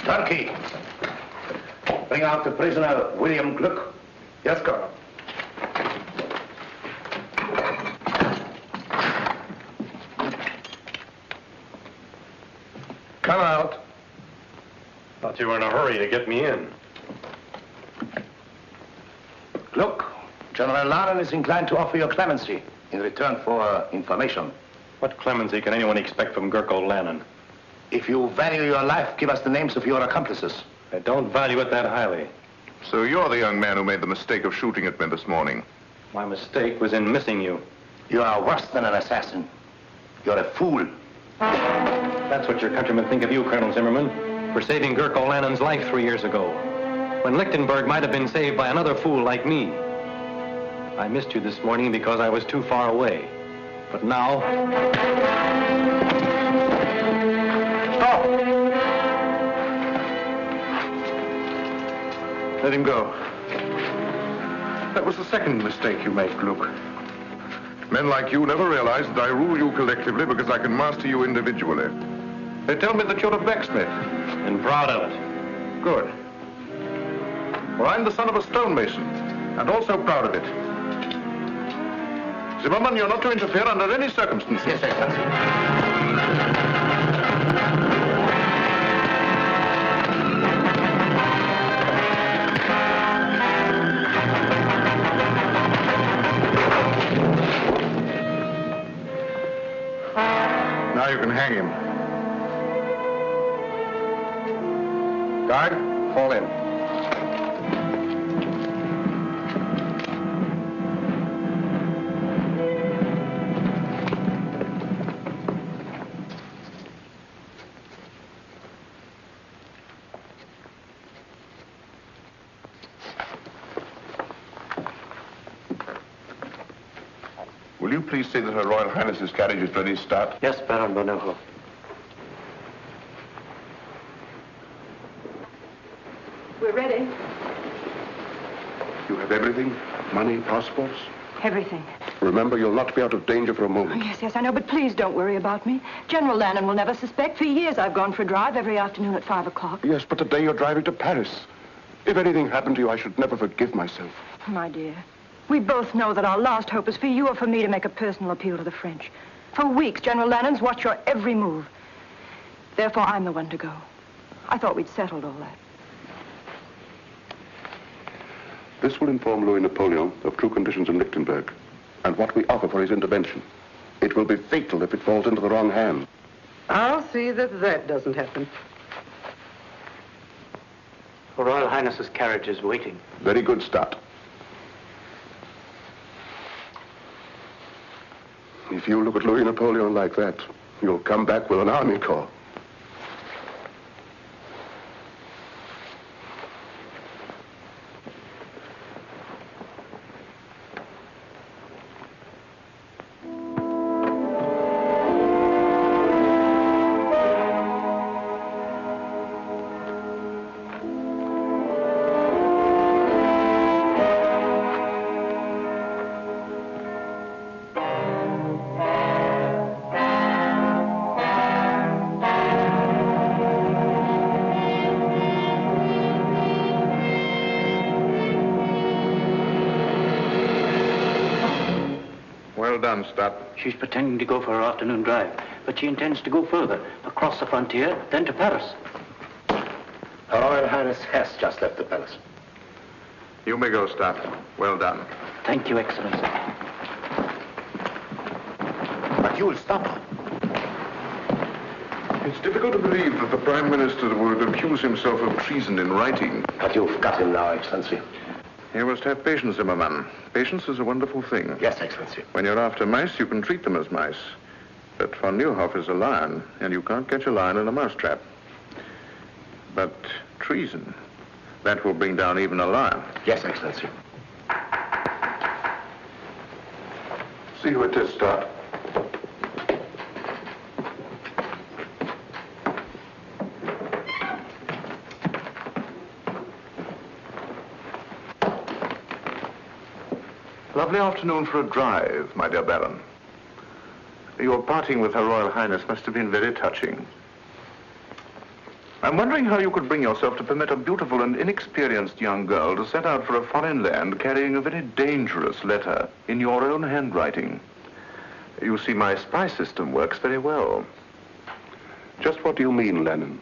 Turkey. Bring out the prisoner, William Gluck. Yes, Colonel. Come out. Thought you were in a hurry to get me in. Look, General Lanen is inclined to offer you clemency in return for information. What clemency can anyone expect from Gurko Lanen? If you value your life, give us the names of your accomplices. I don't value it that highly. So you're the young man who made the mistake of shooting at me this morning. My mistake was in missing you. You are worse than an assassin. You're a fool. That's what your countrymen think of you, Colonel Zimmerman, for saving Gurko Lanen's life 3 years ago, when Lichtenburg might have been saved by another fool like me. I missed you this morning because I was too far away. But now... Stop! Let him go. That was the second mistake you made, Gluck. Men like you never realize that I rule you collectively because I can master you individually. They tell me that you're a blacksmith. And proud of it. Good. Well, I'm the son of a stonemason, and also proud of it. Zimmerman, you're not to interfere under any circumstances. Yes, Excellency. Now you can hang him. Guard, fall in. Will you please say that Her Royal Highness's carriage is ready to start? Yes, Baron Bonejo. We're ready. You have everything? Money, passports? Everything. Remember, you'll not be out of danger for a Oh, moment. yes, I know, but please don't worry about me. General Lanen will never suspect. For years I've gone for a drive every afternoon at 5 o'clock. Yes, but today you're driving to Paris. If anything happened to you, I should never forgive myself. My dear, we both know that our last hope is for you or for me to make a personal appeal to the French. For weeks, General Lanen's watched your every move. Therefore, I'm the one to go. I thought we'd settled all that. This will inform Louis Napoleon of true conditions in Lichtenburg and what we offer for his intervention. It will be fatal if it falls into the wrong hands. I'll see that that doesn't happen. Her Royal Highness's carriage is waiting. Very good start. If you look at Louis Napoleon like that, you'll come back with an army corps. Well done, Stott. She's pretending to go for her afternoon drive, but she intends to go further, across the frontier, then to Paris. Her Royal Highness has just left the palace. You may go, Stott. Well done. Thank you, Excellency. But you'll stop her. It's difficult to believe that the Prime Minister would accuse himself of treason in writing. But you've got him now, Excellency. You must have patience, Zimmerman. Patience is a wonderful thing. Yes, Excellency. When you're after mice, you can treat them as mice. But von Nieuwhof is a lion, and you can't catch a lion in a mousetrap. But treason, that will bring down even a lion. Yes, Excellency. See who it is, Stott. Lovely afternoon for a drive, my dear Baron. Your parting with Her Royal Highness must have been very touching. I'm wondering how you could bring yourself to permit a beautiful and inexperienced young girl to set out for a foreign land carrying a very dangerous letter in your own handwriting. You see, my spy system works very well. Just what do you mean, Lanen?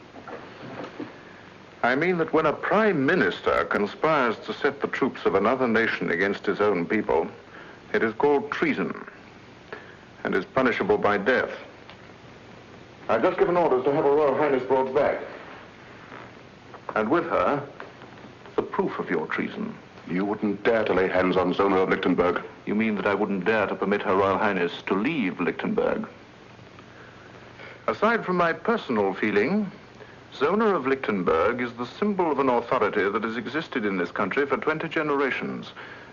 I mean that when a prime minister conspires to set the troops of another nation against his own people, it is called treason and is punishable by death. I've just given orders to have Her Royal Highness brought back. And with her, the proof of your treason. You wouldn't dare to lay hands on Zona of Lichtenburg. You mean that I wouldn't dare to permit Her Royal Highness to leave Lichtenburg? Aside from my personal feeling, Zona of Lichtenburg is the symbol of an authority that has existed in this country for 20 generations,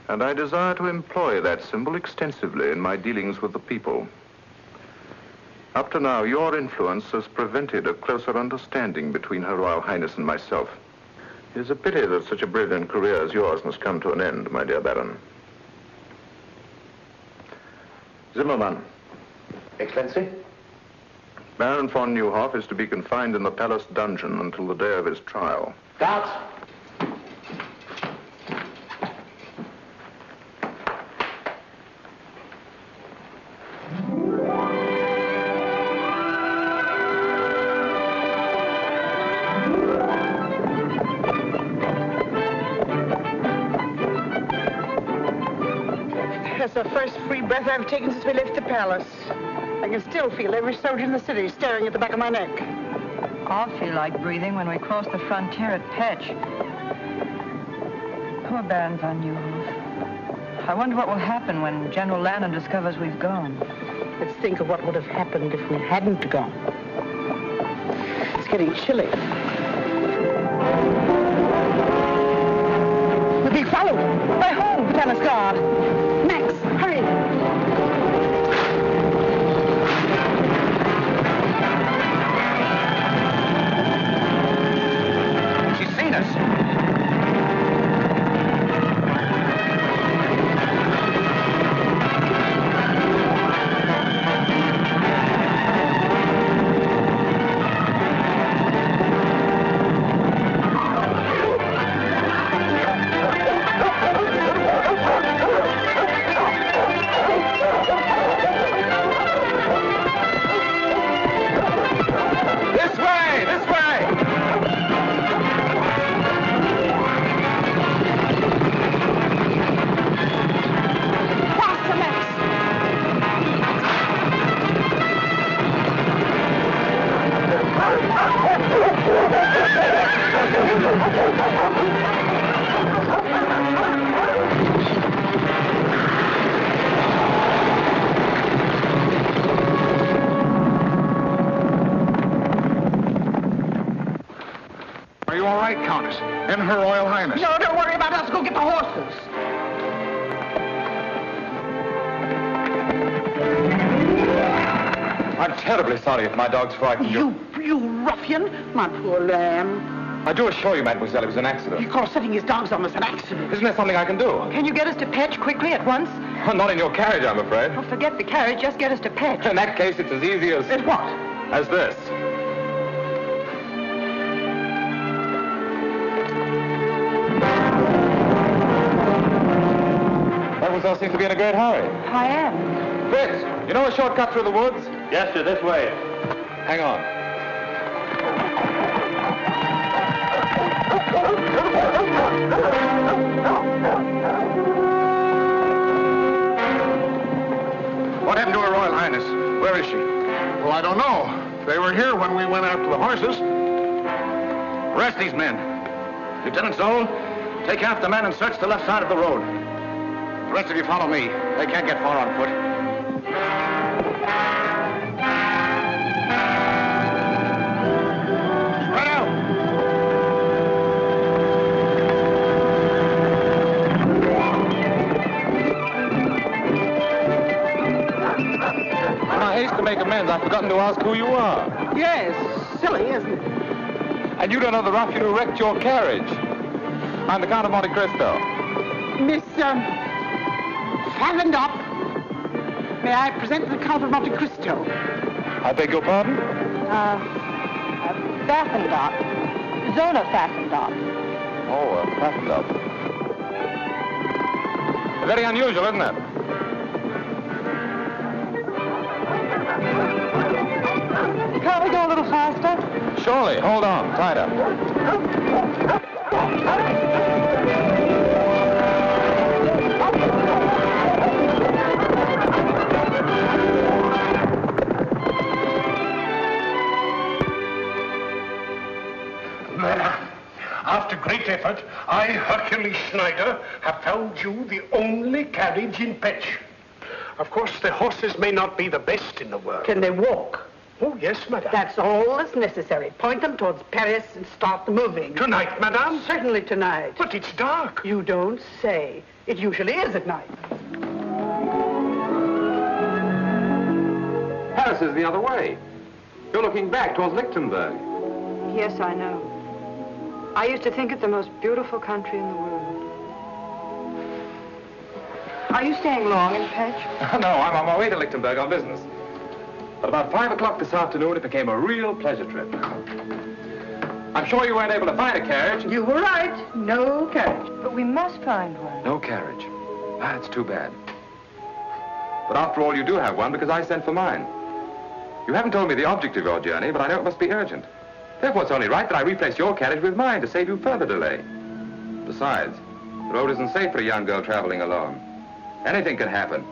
and I desire to employ that symbol extensively in my dealings with the people. Up to now, your influence has prevented a closer understanding between Her Royal Highness and myself. It is a pity that such a brilliant career as yours must come to an end, my dear Baron. Zimmermann. Excellency? Baron von Neuhoff is to be confined in the palace dungeon until the day of his trial. Guards! That's the first free breath I've taken since we left the palace. I can still feel every soldier in the city staring at the back of my neck. I'll feel like breathing when we cross the frontier at Petch. Poor Baron von Neuhoff. I wonder what will happen when General Lanen discovers we've gone. Let's think of what would have happened if we hadn't gone. It's getting chilly. We're being followed. By whom, palace guard? Max, hurry. And Her Royal Highness. No, don't worry about us. Go get the horses. I'm terribly sorry if my dog's frightened you. You ruffian. My poor lamb. I do assure you, mademoiselle, it was an accident. You call setting his dogs on us an accident. Isn't there something I can do? Can you get us to Petch quickly at once? Oh, not in your carriage, I'm afraid. Oh, forget the carriage. Just get us to Petch. In that case, it's as easy as... As what? As this. Mademoiselle seems to be in a great hurry. I am. Fritz, you know a shortcut through the woods? Yes, sir, this way. Hang on. What happened to Her Royal Highness? Where is she? Well, I don't know. They were here when we went after the horses. Arrest these men. Lieutenant Zoll, take half the men and search the left side of the road. The rest of you follow me. They can't get far on foot. Spread out! In my haste to make amends, I've forgotten to ask who you are. Yes, silly, isn't it? And you don't know the ruffian who wrecked your carriage. I'm the Count of Monte Cristo. Miss, Favendop. May I present the Count of Monte Cristo? I beg your pardon? Favendop. Zona fastened up. Oh, fastened up. Very unusual, isn't it? Can't we go a little faster? Surely. Hold on. Tied up. After great effort, I, Hercules Schneider, have found you the only carriage in Petch. Of course, the horses may not be the best in the world. Can they walk? Oh, yes, madame. That's all that's necessary. Point them towards Paris and start the moving. Tonight, madame? Certainly tonight. But it's dark. You don't say. It usually is at night. Paris is the other way. You're looking back towards Lichtenburg. Yes, I know. I used to think it the most beautiful country in the world. Are you staying long in Petch? No, I'm on my way to Lichtenburg on business. But about 5 o'clock this afternoon, it became a real pleasure trip. I'm sure you weren't able to find a carriage. You were right. No carriage. But we must find one. No carriage. That's too bad. But after all, you do have one because I sent for mine. You haven't told me the object of your journey, but I know it must be urgent. Therefore, it's only right that I replace your carriage with mine to save you further delay. Besides, the road isn't safe for a young girl traveling alone. Anything can happen.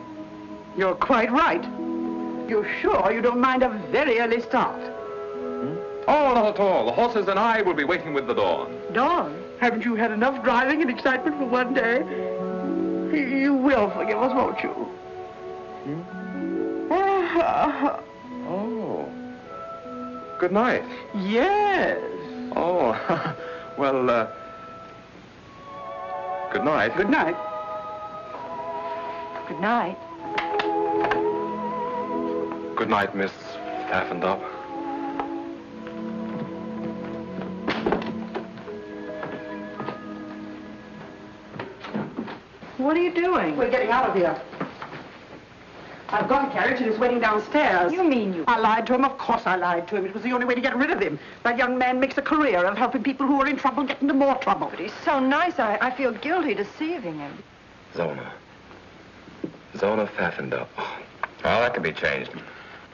You're quite right. You're sure you don't mind a very early start? Oh, not at all. The horses and I will be waiting with the dawn. Dawn? Haven't you had enough driving and excitement for one day? You will forgive us, won't you? Oh. Good night. Yes. Oh, well, good night. Good night. Good night. Good night, Miss Pfaffendorf. What are you doing? We're getting out of here. I've got a carriage and it's waiting downstairs. You mean you... I lied to him. Of course I lied to him. It was the only way to get rid of him. That young man makes a career of helping people who are in trouble get into more trouble. But he's so nice, I feel guilty deceiving him. Zona Pfaffendorf. Oh, well, that can be changed.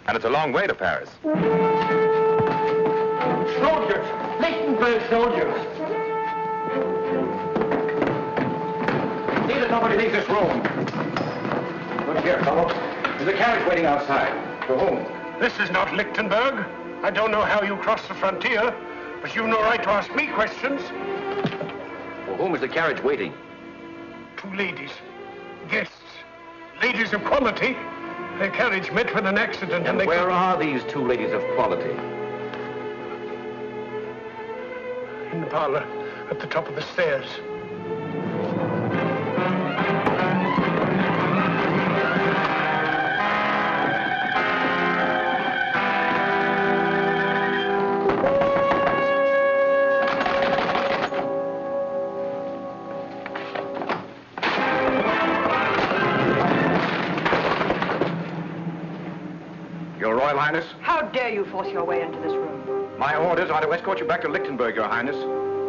And it's a long way to Paris. Soldiers! Lichtenberg soldiers! See that nobody leaves this room. Look here, fellows. There's a carriage waiting outside. For whom? This is not Lichtenberg. I don't know how you crossed the frontier, but you've no right to ask me questions. For whom is the carriage waiting? 2 ladies. Guests. Ladies of quality. Their carriage met with an accident And they... where are these 2 ladies of quality? In the parlor, at the top of the stairs. Your Royal Highness? How dare you force your way into this room? My orders are to escort you back to Lichtenburg, Your Highness.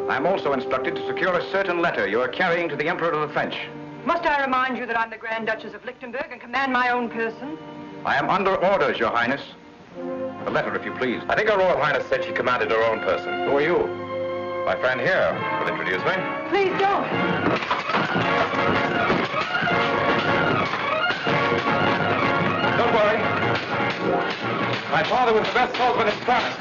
I am also instructed to secure a certain letter you are carrying to the Emperor of the French. Must I remind you that I'm the Grand Duchess of Lichtenburg and command my own person? I am under orders, Your Highness. The letter, if you please. I think Her Royal Highness said she commanded her own person. Who are you? My friend here will introduce me. Please don't. Don't worry. My father was the best swordsman in France.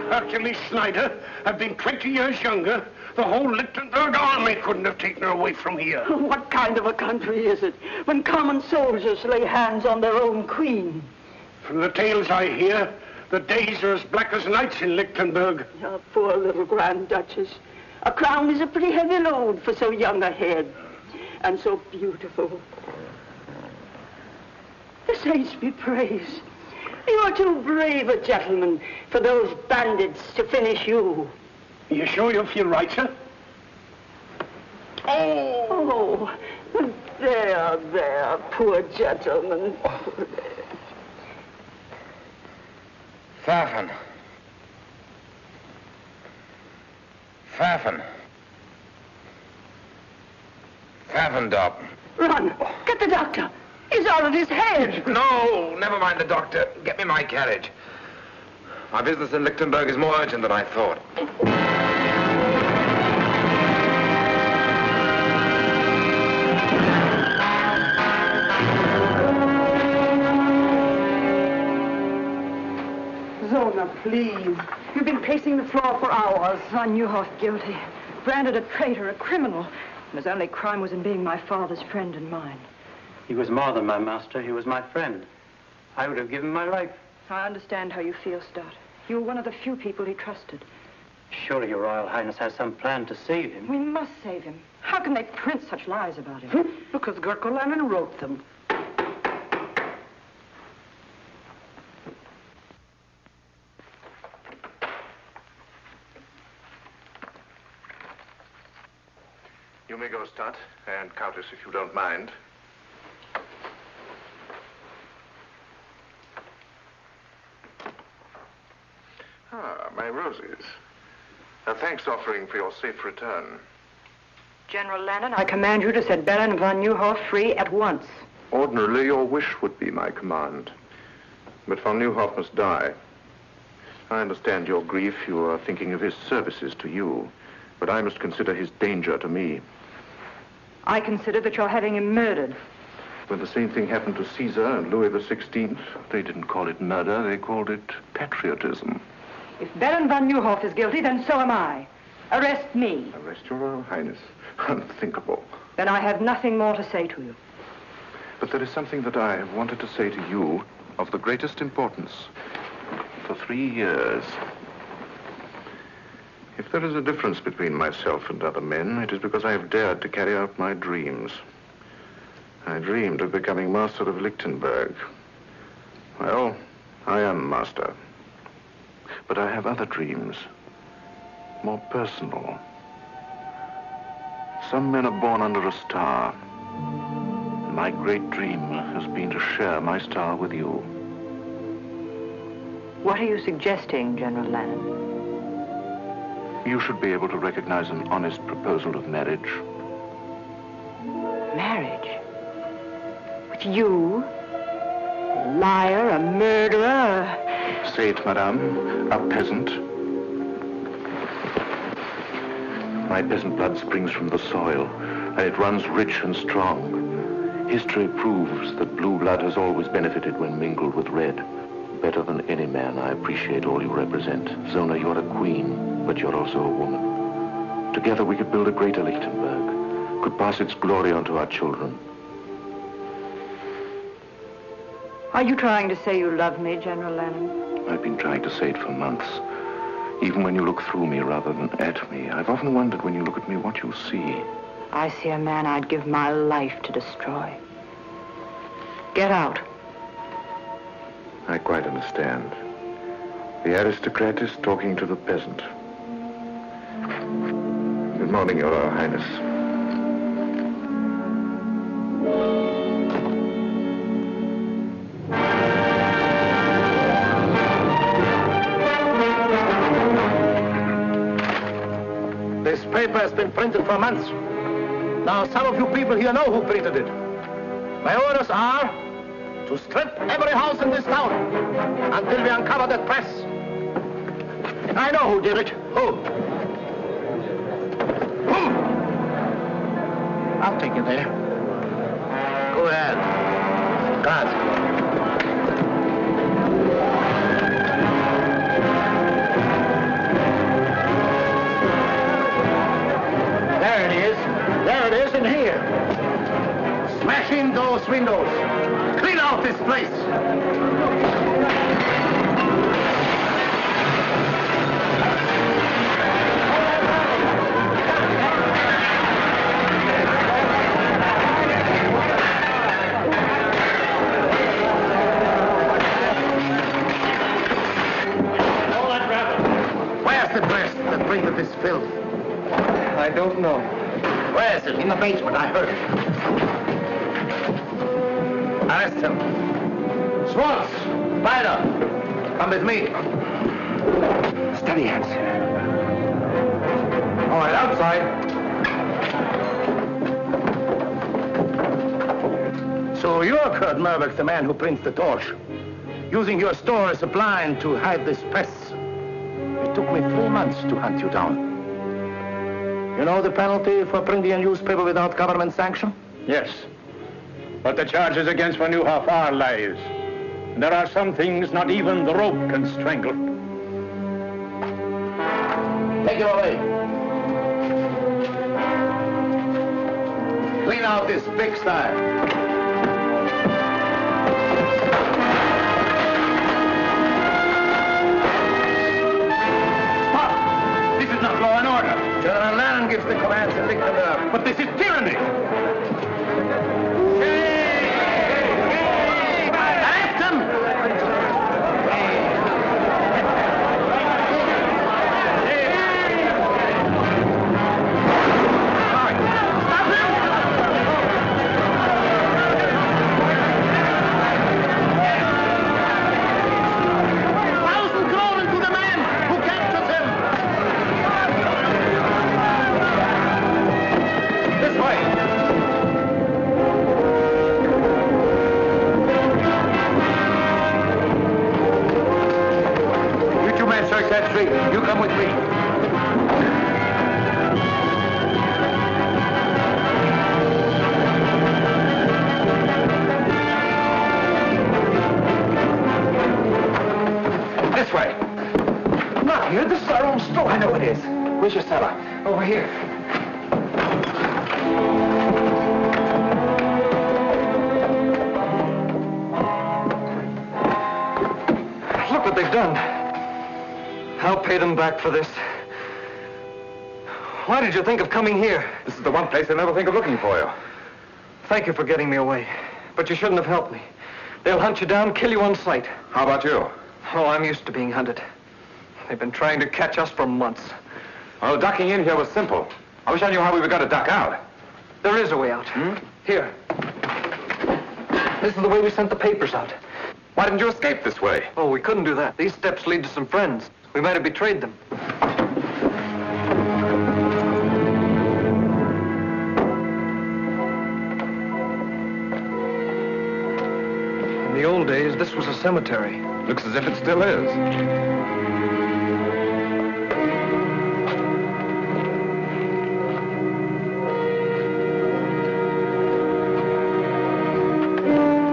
Hercules Schneider had been 20 years younger, the whole Lichtenberg army couldn't have taken her away from here. What kind of a country is it when common soldiers lay hands on their own queen? From the tales I hear, the days are as black as nights in Lichtenburg. Oh, poor little Grand Duchess. A crown is a pretty heavy load for so young a head. And so beautiful. The saints be praised. You are too brave a gentleman for those bandits to finish you. You sure you feel right, sir? Oh, there, poor gentleman. Pfaffen. Pfaffendorp. Run, get the doctor. He's out of his head. No, never mind the doctor. Get me my carriage. My business in Lichtenburg is more urgent than I thought. Zona, please. You've been pacing the floor for hours. Von Neuhoff guilty. Branded a traitor, a criminal. His only crime was in being my father's friend and mine. He was more than my master. He was my friend. I would have given my life. I understand how you feel, Stott. You were one of the few people he trusted. Surely your Royal Highness has some plan to save him. We must save him. How can they print such lies about him? Because Gurko Lanen wrote them. You may go, Stott, and Countess, if you don't mind. Ah, my roses. A thanks offering for your safe return. General Lanen, I command you to set Baron von Neuhoff free at once. Ordinarily, your wish would be my command. But von Neuhoff must die. I understand your grief. You are thinking of his services to you. But I must consider his danger to me. I consider that you're having him murdered. When the same thing happened to Caesar and Louis XVI, they didn't call it murder, they called it patriotism. If Baron von Neuhoff is guilty, then so am I. Arrest me. Arrest your Royal Highness? Unthinkable. Then I have nothing more to say to you. But there is something that I have wanted to say to you of the greatest importance for 3 years. If there is a difference between myself and other men, it is because I have dared to carry out my dreams. I dreamed of becoming master of Lichtenburg. Well, I am master. But I have other dreams, more personal. Some men are born under a star. My great dream has been to share my star with you. What are you suggesting, General Lanen? You should be able to recognize an honest proposal of marriage. Marriage? With you? A liar, a murderer, Say it, madame, a peasant. My peasant blood springs from the soil, and it runs rich and strong. History proves that blue blood has always benefited when mingled with red. Better than any man, I appreciate all you represent. Zona, you're a queen, but you're also a woman. Together we could build a greater Lichtenburg, could pass its glory on to our children. Are you trying to say you love me, General Lanen? I've been trying to say it for months. Even when you look through me rather than at me, I've often wondered when you look at me what you see. I see a man I'd give my life to destroy. Get out. I quite understand. The aristocrat is talking to the peasant. Good morning, Your Royal Highness. This paper has been printed for months. Now, some of you people here know who printed it. My orders are to strip every house in this town until we uncover that press. I know who did it. Who? I'll take you there. Go ahead. God. There it is in here. Smash in those windows. Clean out this place. don't know. Where is it? In the basement, I heard it. Arrest him. Schwartz! Spider! Come with me. Steady, hands. All right, outside. So you're Kurt Merbeck, the man who prints the torch. Using your store as a blind to hide this press. It took me 3 months to hunt you down. You know the penalty for printing a newspaper without government sanction? Yes. But the charges against Van Nieuwhof are lies. And there are some things not even the rope can strangle. Take it away. Clean out this pigsty. Not law and order. General Lanen gives the commands in Lichtenburg. But this is tyranny. Arrest him! You come with me. This way. Not here. This is our own store. I know it is. Where's your cellar? Over here. Look what they've done. I'll pay them back for this. Why did you think of coming here? This is the one place they'll never think of looking for you. Thank you for getting me away. But you shouldn't have helped me. They'll hunt you down, kill you on sight. How about you? Oh, I'm used to being hunted. They've been trying to catch us for months. Well, ducking in here was simple. I wish I knew how we were going to duck out. There is a way out. Here. This is the way we sent the papers out. Why didn't you escape this way? Oh, we couldn't do that. These steps lead to some friends. We might have betrayed them. In the old days, this was a cemetery. Looks as if it still is.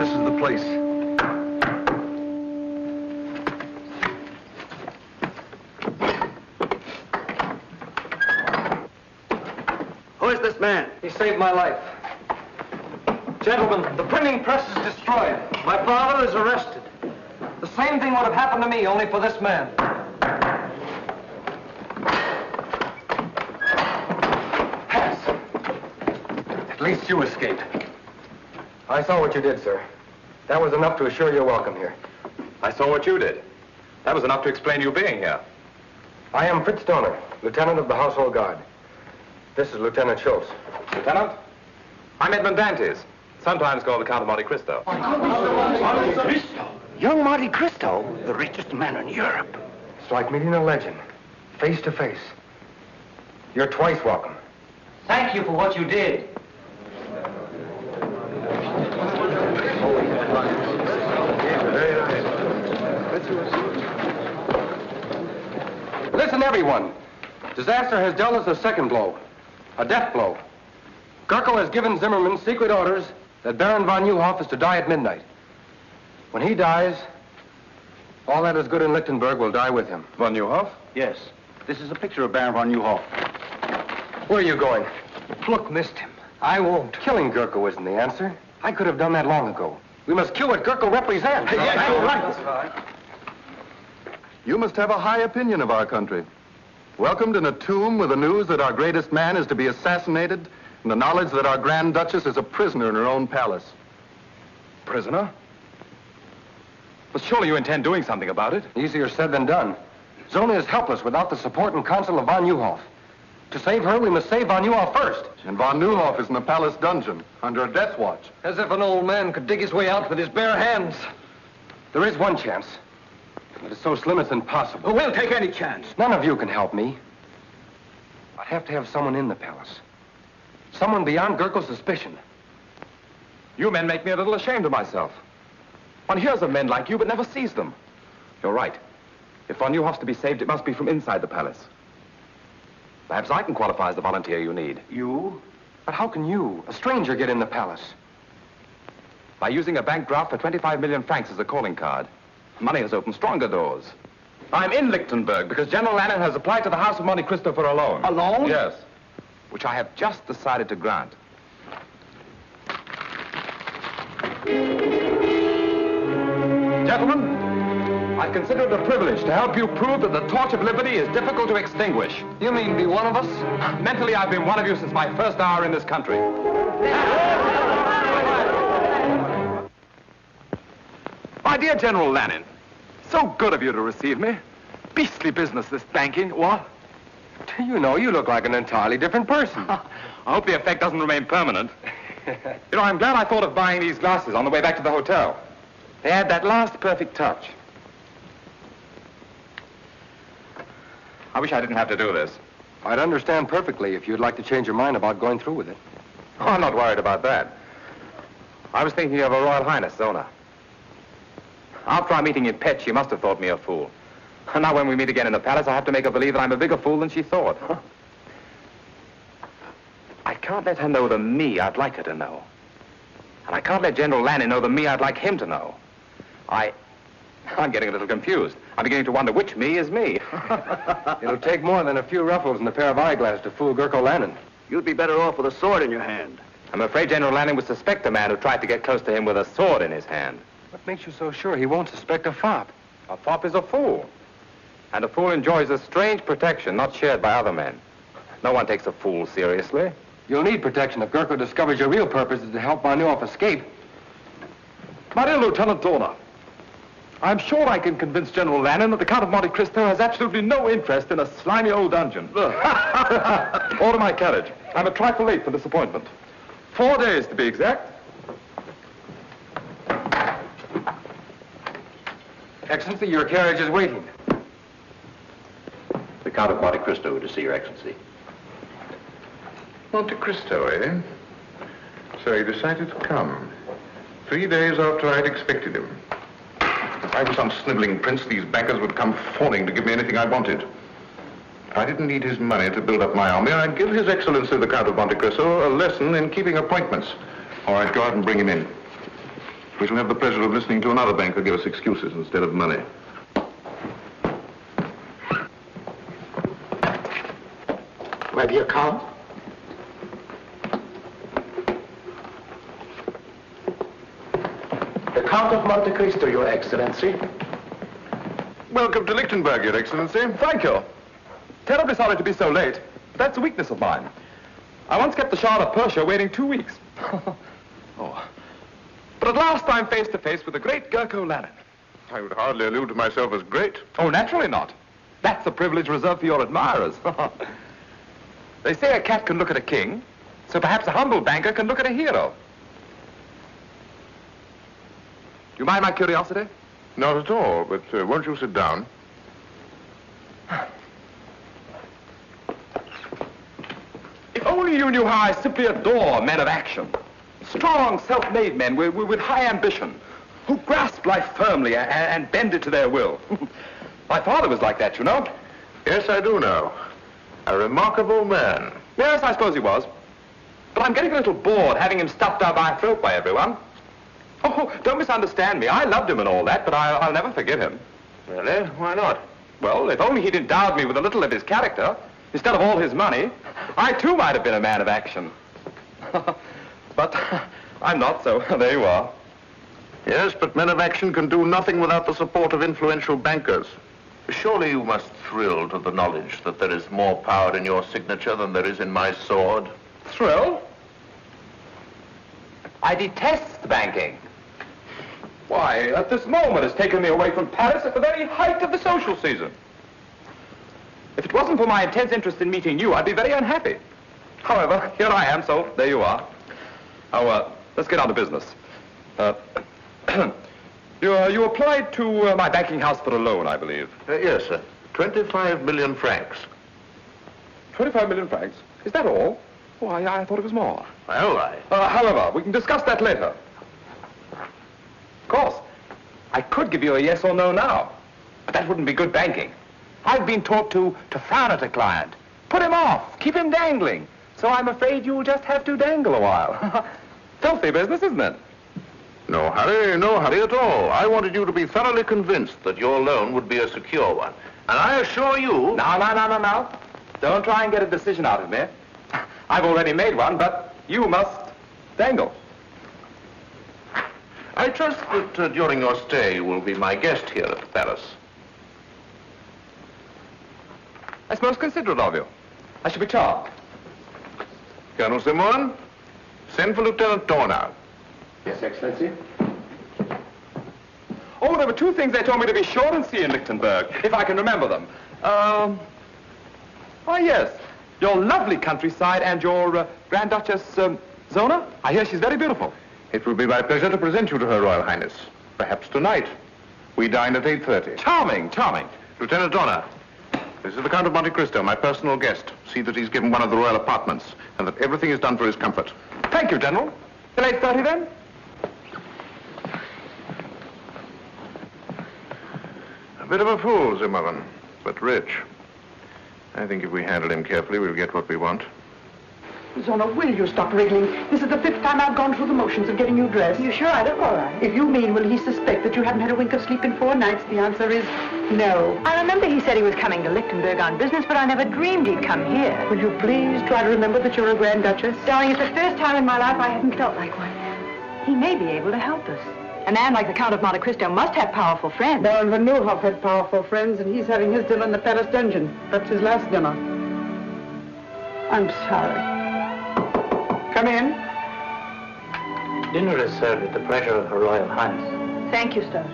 This is the place. Who is this man? He saved my life. Gentlemen, the printing press is destroyed. My father is arrested. The same thing would have happened to me, only for this man. Hans! At least you escaped. I saw what you did, sir. That was enough to assure your welcome here. I saw what you did. That was enough to explain you being here. I am Fritz Stoner, Lieutenant of the Household Guard. This is Lieutenant Schultz. Lieutenant? I'm Edmond Dantès, sometimes called the Count of Monte Cristo. Young Monte Cristo, the richest man in Europe. It's like meeting a legend, face to face. You're twice welcome. Thank you for what you did. Listen, everyone. Disaster has dealt us a second blow, a death blow. Gurko has given Zimmerman secret orders that Baron von Nieuwhof is to die at midnight. When he dies, all that is good in Lichtenburg will die with him. Von Nieuwhof? Yes. This is a picture of Baron von Nieuwhof. Where are you going? Look, missed him. I won't. Killing Gurko isn't the answer. I could have done that long ago. We must kill what Gurko represents. Yes, you're right. You must have a high opinion of our country. Welcomed in a tomb with the news that our greatest man is to be assassinated and the knowledge that our Grand Duchess is a prisoner in her own palace. Prisoner? But surely you intend doing something about it? Easier said than done. Zona is helpless without the support and counsel of von Nieuwhof. To save her, we must save von Neuhoff first. And von Neuhoff is in a palace dungeon, under a death watch. As if an old man could dig his way out with his bare hands. There is one chance. But it's so slim it's impossible. We'll take any chance. None of you can help me. I have to have someone in the palace. Someone beyond Gurko's suspicion. You men make me a little ashamed of myself. One hears of men like you, but never sees them. You're right. If von Neuhoff's to be saved, it must be from inside the palace. Perhaps I can qualify as the volunteer you need. You? But how can you, a stranger, get in the palace? By using a bank draft for 25 million francs as a calling card. Money has opened stronger doors. I'm in Lichtenburg because General Lanen has applied to the House of Monte Cristo for a loan. A loan? Yes. Which I have just decided to grant. Gentlemen, I consider it a privilege to help you prove that the torch of liberty is difficult to extinguish. You mean be one of us? Mentally, I've been one of you since my first hour in this country. My dear General Lanen, so good of you to receive me. Beastly business, this banking, what? You know, you look like an entirely different person. I hope the effect doesn't remain permanent. You know, I'm glad I thought of buying these glasses on the way back to the hotel. They add that last perfect touch. I wish I didn't have to do this. I'd understand perfectly if you'd like to change your mind about going through with it. Oh, I'm not worried about that. I was thinking of Her Royal Highness, Zona. After our meeting in Pet, she must have thought me a fool. And now when we meet again in the palace, I have to make her believe that I'm a bigger fool than she thought. I can't let her know the me I'd like her to know. And I can't let General Lanen know the me I'd like him to know. I'm getting a little confused. I'm beginning to wonder which me is me. It'll take more than a few ruffles and a pair of eyeglasses to fool Gurko Lanen. You'd be better off with a sword in your hand. I'm afraid General Lanen would suspect a man who tried to get close to him with a sword in his hand. What makes you so sure he won't suspect a fop? A fop is a fool. And a fool enjoys a strange protection not shared by other men. No one takes a fool seriously. You'll need protection if Gurko discovers your real purpose is to help von Neuhoff escape. My dear Lieutenant Zona, I'm sure I can convince General Lanen that the Count of Monte Cristo has absolutely no interest in a slimy old dungeon. Order my carriage. I'm a trifle late for this appointment. 4 days, to be exact. Excellency, your carriage is waiting. The Count of Monte Cristo to see Your Excellency. Monte Cristo, eh? So he decided to come. 3 days after I'd expected him. If I was some sniveling prince, these bankers would come fawning to give me anything I wanted. If I didn't need his money to build up my army, I'd give His Excellency the Count of Monte Cristo a lesson in keeping appointments. Or I'd go out and bring him in. We shall have the pleasure of listening to another banker give us excuses instead of money. My dear Count. The Count of Monte Cristo, Your Excellency. Welcome to Lichtenburg, Your Excellency. Thank you. Terribly sorry to be so late. That's a weakness of mine. I once kept the Shah of Persia waiting 2 weeks. Oh. But at last I'm face to face with the great Gurko Lanen. I would hardly allude to myself as great. Oh, naturally not. That's a privilege reserved for your admirers. They say a cat can look at a king, so perhaps a humble banker can look at a hero. Do you mind my curiosity? Not at all, but won't you sit down? If only you knew how I simply adore men of action. Strong, self-made men with high ambition, who grasp life firmly and bend it to their will. My father was like that, you know. Yes, I do know. A remarkable man. Yes, I suppose he was. But I'm getting a little bored having him stuffed down my throat by everyone. Oh, don't misunderstand me. I loved him and all that, but I'll never forgive him. Really? Why not? Well, if only he'd endowed me with a little of his character, instead of all his money, I too might have been a man of action. But I'm not, so there you are. Yes, but men of action can do nothing without the support of influential bankers. Surely you must thrill to the knowledge that there is more power in your signature than there is in my sword. Thrill? I detest banking. Why, at this moment it's taken me away from Paris at the very height of the social season. If it wasn't for my intense interest in meeting you, I'd be very unhappy. However, here I am, so there you are. Now, let's get on to business. You applied to my banking house for a loan, I believe. Yes, sir. 25 million francs. 25 million francs? Is that all? Oh, I thought it was more. Well, however, we can discuss that later. Of course, I could give you a yes or no now, but that wouldn't be good banking. I've been taught to frown at a client, put him off, keep him dangling. So I'm afraid you'll just have to dangle a while. Filthy business, isn't it? no hurry at all. I wanted you to be thoroughly convinced that your loan would be a secure one. And I assure you... No. Don't try and get a decision out of me. I've already made one, but you must dangle. I trust that during your stay you will be my guest here at the palace. That's most considerate of you. I shall be charmed. Colonel Simon, send for Lieutenant Dorner. Yes, Excellency. Oh, there were two things they told me to be sure and see in Lichtenberg, if I can remember them. Oh, yes. Your lovely countryside and your Grand Duchess Zona. I hear she's very beautiful. It will be my pleasure to present you to Her Royal Highness. Perhaps tonight. We dine at 8:30. Charming. Lieutenant Dorner, this is the Count of Monte Cristo, my personal guest. See that he's given one of the royal apartments, and that everything is done for his comfort. Thank you, General. Till 8:30 then? A bit of a fool, Zimmerman, but rich. I think if we handle him carefully, we'll get what we want. Zona, will you stop wriggling? This is the 5th time I've gone through the motions of getting you dressed. You sure I look all right? If you mean, will he suspect that you haven't had a wink of sleep in 4 nights, the answer is no. I remember he said he was coming to Lichtenberg on business, but I never dreamed he'd come here. Will you please try to remember that you're a Grand Duchess? Darling, it's the first time in my life I haven't felt like one. He may be able to help us. A man like the Count of Monte Cristo must have powerful friends. Baron Van Nieuwhof had powerful friends, and he's having his dinner in the palace dungeon. That's his last dinner. I'm sorry. Come in. Dinner is served at the pleasure of Her Royal Highness. Thank you, sir.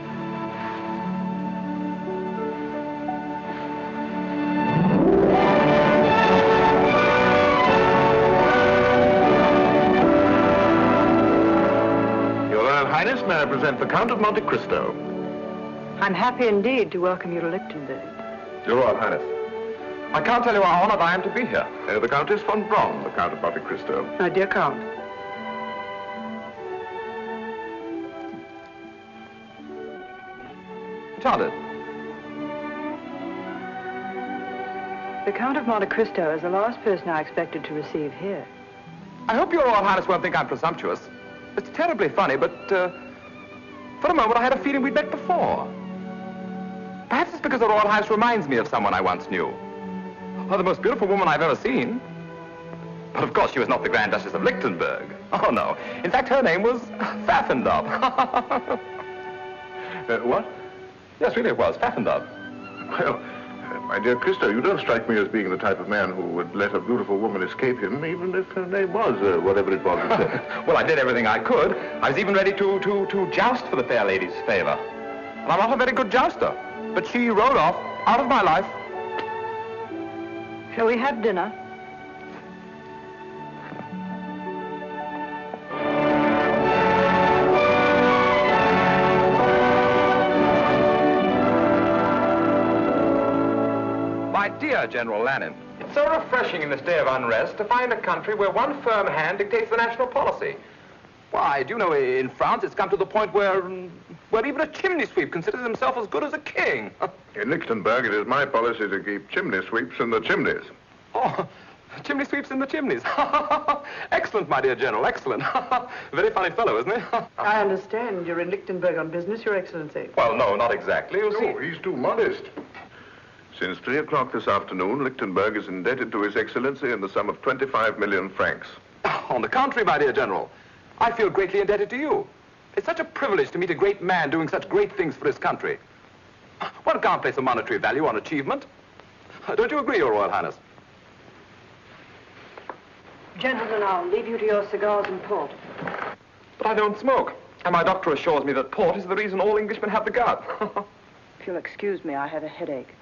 Your Royal Highness, may I present the Count of Monte Cristo? I'm happy indeed to welcome you to Lichtenberg. Your Royal Highness, I can't tell you how honored I am to be here. The Countess von Braun, the Count of Monte Cristo. My dear Count. Enchanted. The Count of Monte Cristo is the last person I expected to receive here. I hope Your Royal Highness won't think I'm presumptuous. It's terribly funny, but for a moment I had a feeling we'd met before. Perhaps it's because the Royal Highness reminds me of someone I once knew. Oh, the most beautiful woman I've ever seen. But of course she was not the Grand Duchess of Lichtenberg. Oh, no. In fact, her name was Pfaffendub. What? Yes, really it was, Pfaffendub. Well, my dear Cristo, you don't strike me as being the type of man who would let a beautiful woman escape him, even if her name was whatever it was. Well, I did everything I could. I was even ready to joust for the fair lady's favor. And I'm not a very good jouster. But she rode off, out of my life. Shall we have dinner? My dear General Lanen, it's so refreshing in this day of unrest to find a country where one firm hand dictates the national policy. Why, do you know, in France it's come to the point where even a chimney sweep considers himself as good as a king. In Lichtenberg, it is my policy to keep chimney sweeps in the chimneys. Oh, chimney sweeps in the chimneys. Excellent, my dear General, excellent. Very funny fellow, isn't he? I understand you're in Lichtenberg on business, Your Excellency. Well, no, not exactly. You see. No, he's too modest. Since 3 o'clock this afternoon, Lichtenberg is indebted to His Excellency in the sum of 25 million francs. On the contrary, my dear General, I feel greatly indebted to you. It's such a privilege to meet a great man doing such great things for his country. One can't place a monetary value on achievement. Don't you agree, Your Royal Highness? Gentlemen, I'll leave you to your cigars and port. But I don't smoke. And my doctor assures me that port is the reason all Englishmen have the gout. If you'll excuse me, I have a headache.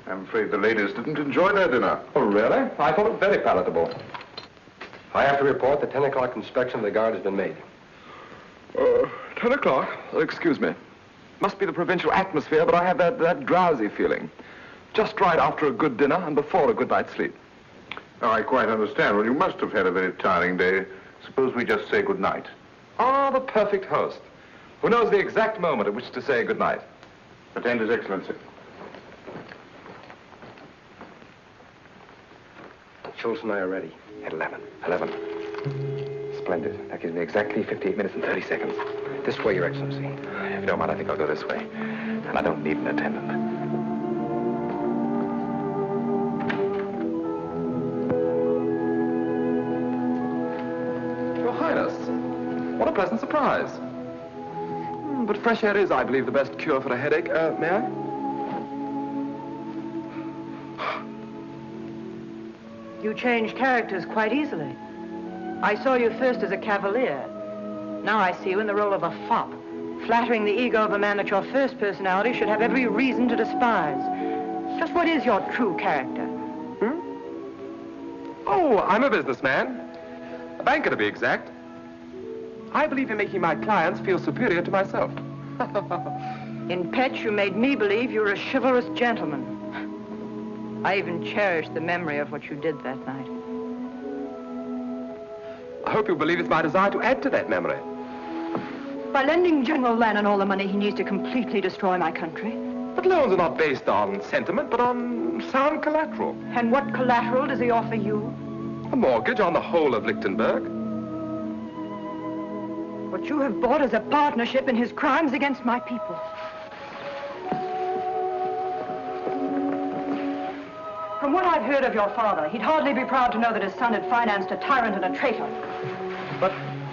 I'm afraid the ladies didn't enjoy their dinner. Oh, really? I thought it very palatable. I have to report the 10 o'clock inspection of the guard has been made. 10 o'clock? Excuse me. Must be the provincial atmosphere, but I have that drowsy feeling. Just right after a good dinner and before a good night's sleep. Oh, I quite understand. Well, you must have had a very tiring day. Suppose we just say good night. Ah, the perfect host, who knows the exact moment at which to say good night. Attend His Excellency. Schultz and I are ready. At 11. 11. Splendid. That gives me exactly 58 minutes and 30 seconds. This way, Your Excellency. If you don't mind, I think I'll go this way. And I don't need an attendant. Your Highness, what a pleasant surprise. But fresh air is, I believe, the best cure for a headache. May I? You change characters quite easily. I saw you first as a cavalier. Now I see you in the role of a fop, flattering the ego of a man that your first personality should have every reason to despise. Just what is your true character? Oh, I'm a businessman. A banker, to be exact. I believe in making my clients feel superior to myself. In Petch, you made me believe you were a chivalrous gentleman. I even cherish the memory of what you did that night. I hope you believe it's my desire to add to that memory. By lending General Lanen all the money he needs to completely destroy my country. But loans are not based on sentiment, but on sound collateral. And what collateral does he offer you? A mortgage on the whole of Lichtenburg. What you have bought is a partnership in his crimes against my people. From what I've heard of your father, he'd hardly be proud to know that his son had financed a tyrant and a traitor. But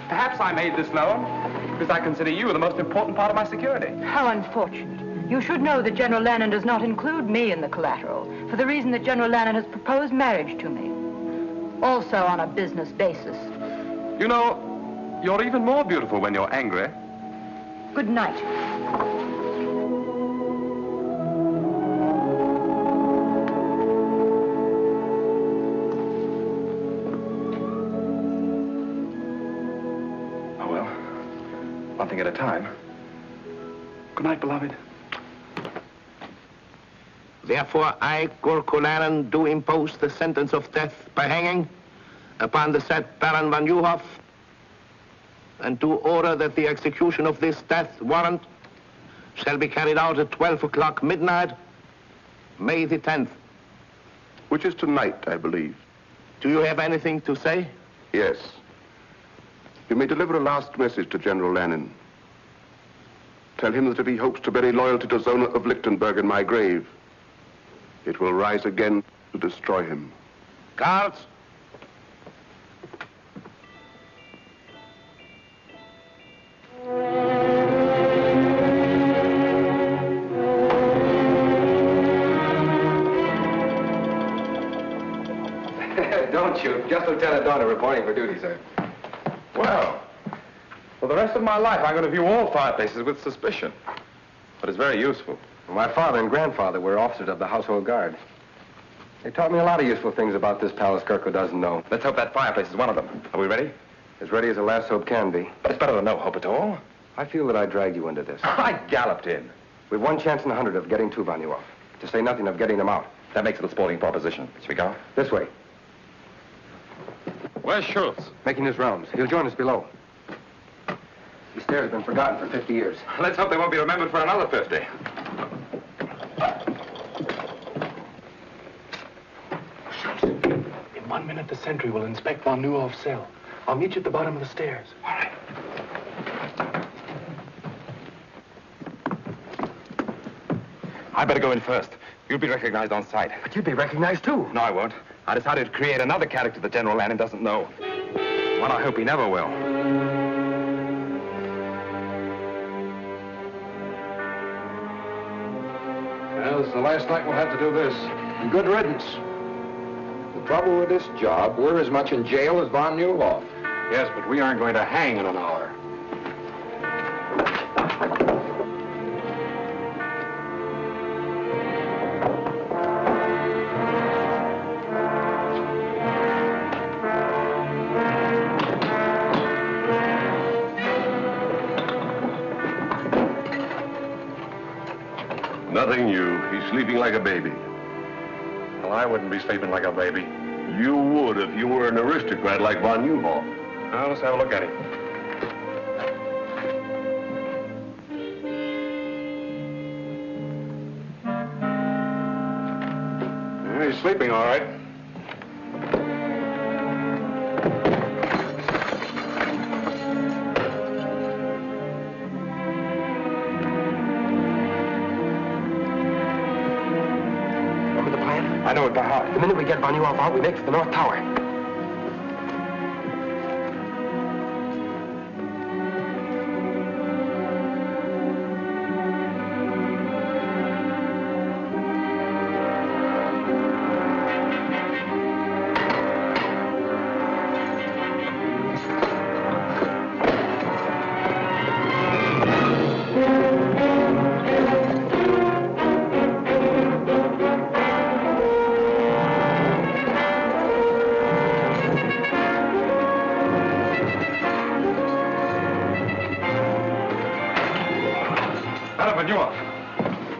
perhaps I made this loan because I consider you the most important part of my security. How unfortunate. You should know that General Lanen does not include me in the collateral, for the reason that General Lanen has proposed marriage to me. Also on a business basis. You know, you're even more beautiful when you're angry. Good night. Oh, well, one thing at a time. Good night, beloved. Therefore, I, Gurko Lanen, do impose the sentence of death by hanging upon the said Baron von Nieuwhof, and do order that the execution of this death warrant shall be carried out at 12 o'clock midnight, May the 10th. Which is tonight, I believe. Do you have anything to say? Yes. You may deliver a last message to General Lanen. Tell him that if he hopes to bury loyalty to Zona of Lichtenburg in my grave, it will rise again to destroy him. Guards. Don't shoot. Just Lieutenant Donner reporting for duty, sir. Well, for the rest of my life, I'm going to view all fireplaces with suspicion. But it's very useful. My father and grandfather were officers of the household guard. They taught me a lot of useful things about this palace Gurko doesn't know. Let's hope that fireplace is one of them. Are we ready? As ready as a last hope can be. But it's better than no hope at all. I feel that I dragged you into this. I galloped in. We've one chance in 100 of getting Tuvan off. To say nothing of getting them out. That makes it a sporting proposition. Shall we go? This way. Where's Schultz? Making his rounds. He'll join us below. These stairs have been forgotten for 50 years. Let's hope they won't be remembered for another 50. In 1 minute, the sentry will inspect von Nieuwhof's cell. I'll meet you at the bottom of the stairs. All right. I better go in first. You'll be recognized on sight. But you'd be recognized, too. No, I won't. I decided to create another character that General Lanen doesn't know. One I hope he never will. Well, this is the last night we'll have to do this. And good riddance. The trouble with this job, we're as much in jail as von Nieuwhof. Yes, but we aren't going to hang in an hour. sleeping like a baby. Well, I wouldn't be sleeping like a baby. You would if you were an aristocrat like von Neuhoff. Now, let's have a look at him. He's sleeping all right. I know it by heart. The minute we get von Neuhoff out, we make for the North Tower.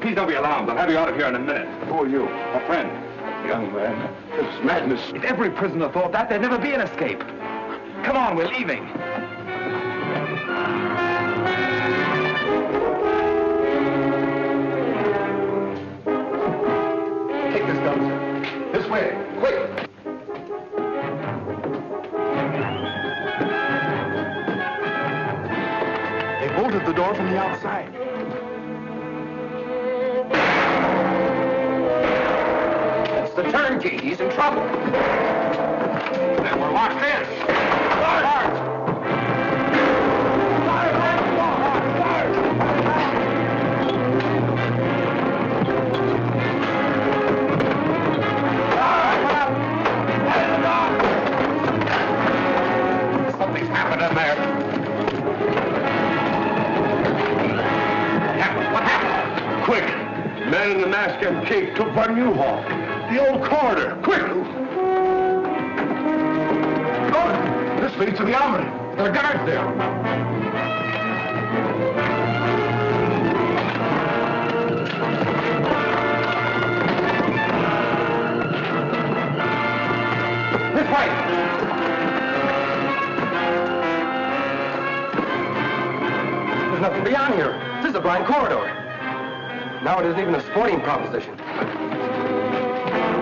Please don't be alarmed. I'll have you out of here in a minute. Who are you? A friend. Young man, it's madness. If every prisoner thought that, there'd never be an escape. Come on, we're leaving. Take this gun, sir. This way, quick. They bolted the door from the outside. The turnkey, he's in trouble. Then we're locked in. Something's happened in there. What happened? Quick! Men in the mask and cape took von Neuhoff. The old corridor. Quick! Good. This leads to the armory. There are guards there. This way. There's nothing beyond here. This is a blind corridor. Now it isn't even a sporting proposition.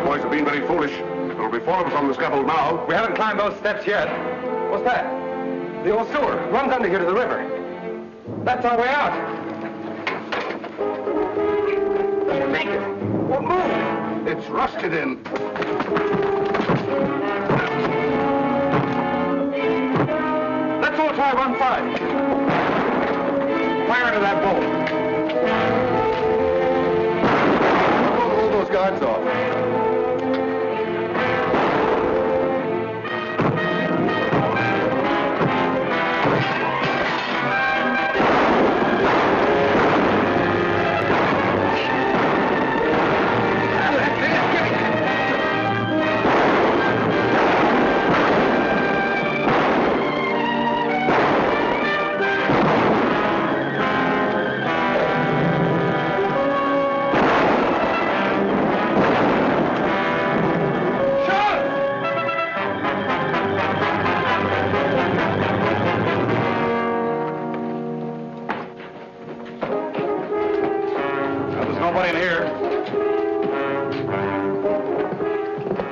Boys have been very foolish. There'll be four of us on the scaffold now. We haven't climbed those steps yet. What's that? The old sewer runs under here to the river. That's our way out. Make it. What move? It's rusted in. Let's all try one side. Fire into that bolt. All those guards off.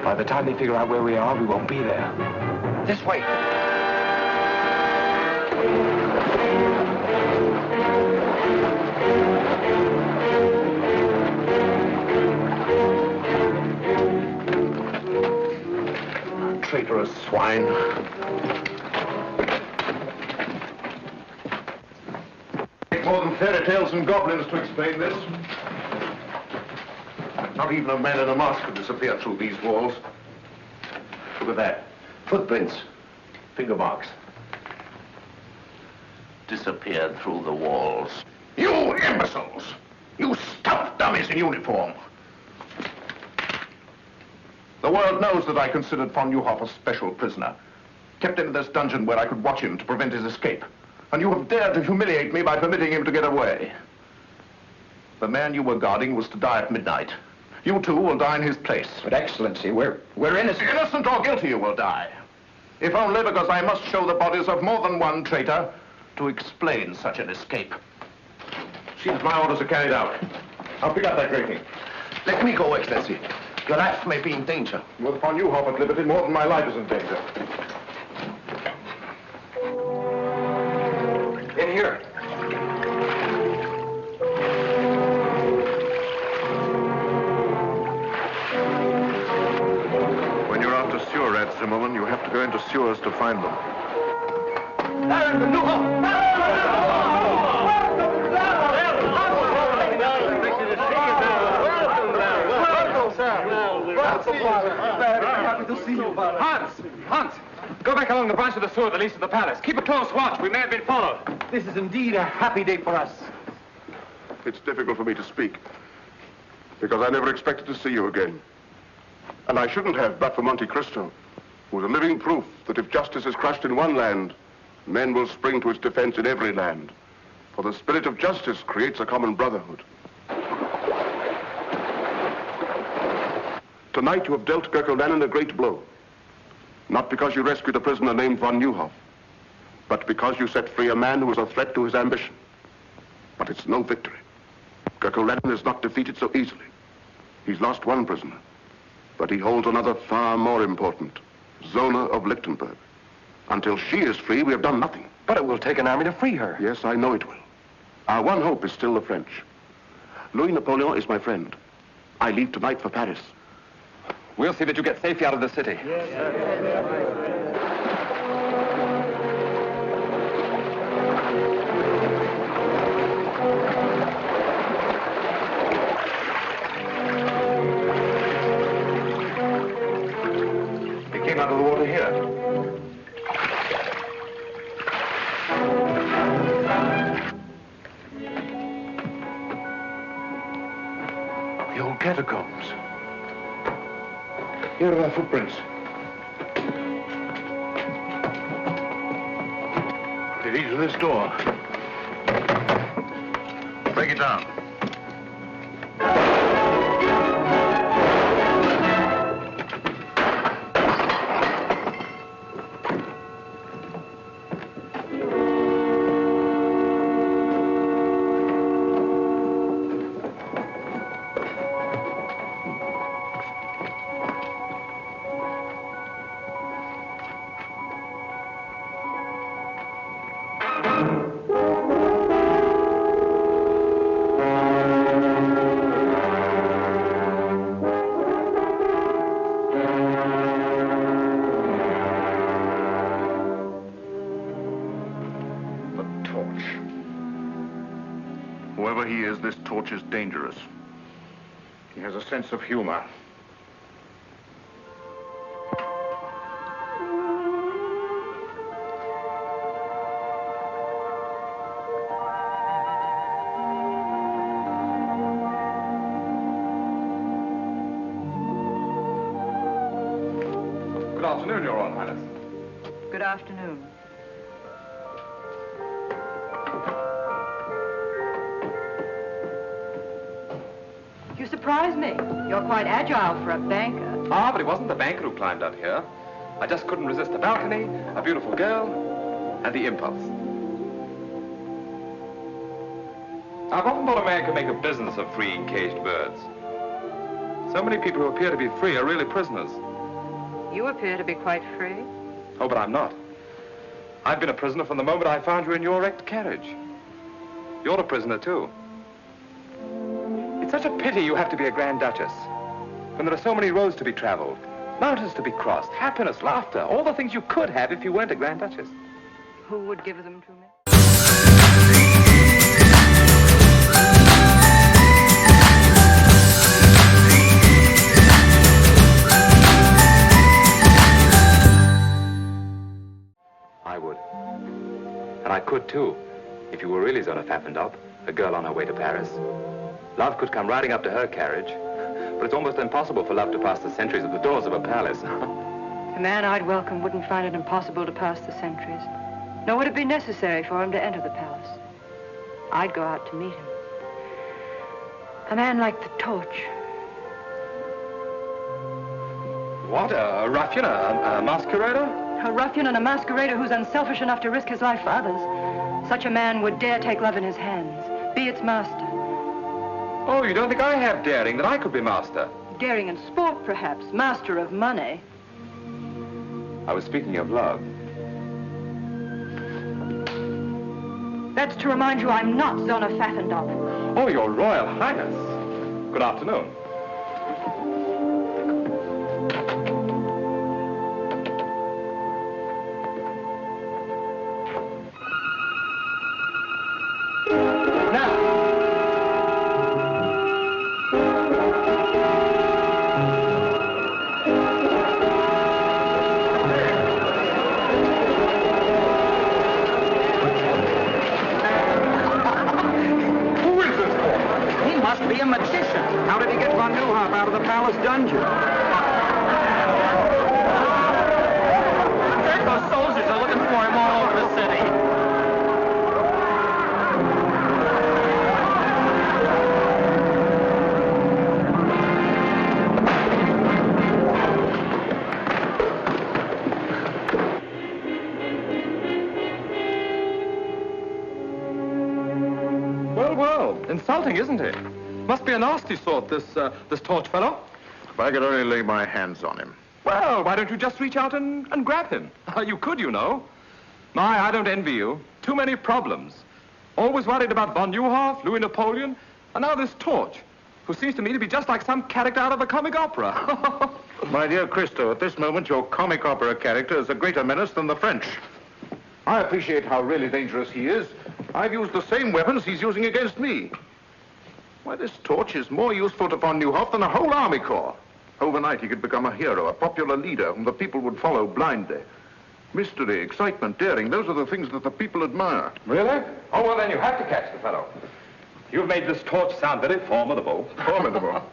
By the time they figure out where we are, we won't be there. This way. Traitorous swine. Take more than fairy tales and goblins to explain this. Not even a man in a mask could disappear through these walls. Look at that. Footprints. Finger marks. Disappeared through the walls. You imbeciles! You stuffed dummies in uniform! The world knows that I considered von Neuhoff a special prisoner. Kept him in this dungeon where I could watch him to prevent his escape. And you have dared to humiliate me by permitting him to get away. The man you were guarding was to die at midnight. You too will die in his place. But Excellency, we're innocent. Innocent or guilty, you will die. If only because I must show the bodies of more than one traitor to explain such an escape. See that my orders are carried out. I'll pick up that grating. Let me go, Excellency. Your life may be in danger. Well, upon you, Hop at liberty, more than my life is in danger. In here. When you're after sewer rats, Zimmerman, you have to go into sewers to find them. Happy to see you, Hans! Go back along the branch of the sewer that leads to the palace. Keep a close watch. We may have been followed. This is indeed a happy day for us. It's difficult for me to speak, because I never expected to see you again. And I shouldn't have, but for Monte Cristo, who is a living proof that if justice is crushed in one land, men will spring to its defense in every land. For the spirit of justice creates a common brotherhood. Tonight you have dealt Gurko Lanen a great blow. Not because you rescued a prisoner named von Neuhoff, but because you set free a man who was a threat to his ambition. But it's no victory. Gurko Lanen is not defeated so easily. He's lost one prisoner, but he holds another far more important, Zona of Lichtenburg. Until she is free, we have done nothing. But it will take an army to free her. Yes, I know it will. Our one hope is still the French. Louis Napoleon is my friend. I leave tonight for Paris. We'll see that you get safely out of the city. He came out of the water here. The old catacombs. Here are our footprints. They lead to this door. Break it down. Whoever he is, this torch is dangerous. He has a sense of humor. Good afternoon, Your Royal Highness. Good afternoon. You surprise me. You're quite agile for a banker. Ah, but it wasn't the banker who climbed up here. I just couldn't resist the balcony, a beautiful girl, and the impulse. I've often thought a man could make a business of freeing caged birds. So many people who appear to be free are really prisoners. You appear to be quite free. Oh, but I'm not. I've been a prisoner from the moment I found you in your wrecked carriage. You're a prisoner, too. It's such a pity you have to be a Grand Duchess, when there are so many roads to be traveled, mountains to be crossed, happiness, laughter, all the things you could have if you weren't a Grand Duchess. Who would give them to me? I would. And I could, too, if you were really Zona Pfaffendorf, a girl on her way to Paris. Love could come riding up to her carriage, but it's almost impossible for love to pass the sentries at the doors of a palace. The man I'd welcome wouldn't find it impossible to pass the sentries, nor would it be necessary for him to enter the palace. I'd go out to meet him. A man like the torch. What, a ruffian, a masquerader? A ruffian and a masquerader who's unselfish enough to risk his life for others. Such a man would dare take love in his hands, be its master. Oh, you don't think I have daring, that I could be master? Daring in sport, perhaps. Master of money. I was speaking of love. That's to remind you I'm not Zona Pfaffendorf. Oh, Your Royal Highness. Good afternoon. Insulting, isn't it? Must be a nasty sort, this torch fellow. If I could only lay my hands on him. Well, why don't you just reach out and grab him? You could, you know. My, I don't envy you. Too many problems. Always worried about von Neuhoff, Louis Napoleon, and now this torch, who seems to me to be just like some character out of a comic opera. My dear Cristo, at this moment, your comic opera character is a greater menace than the French. I appreciate how really dangerous he is. I've used the same weapons he's using against me. Why, this torch is more useful to von Neuhoff than a whole army corps. Overnight, he could become a hero, a popular leader whom the people would follow blindly. Mystery, excitement, daring, those are the things that the people admire. Really? Oh, well, then you have to catch the fellow. You've made this torch sound very formidable. Formidable?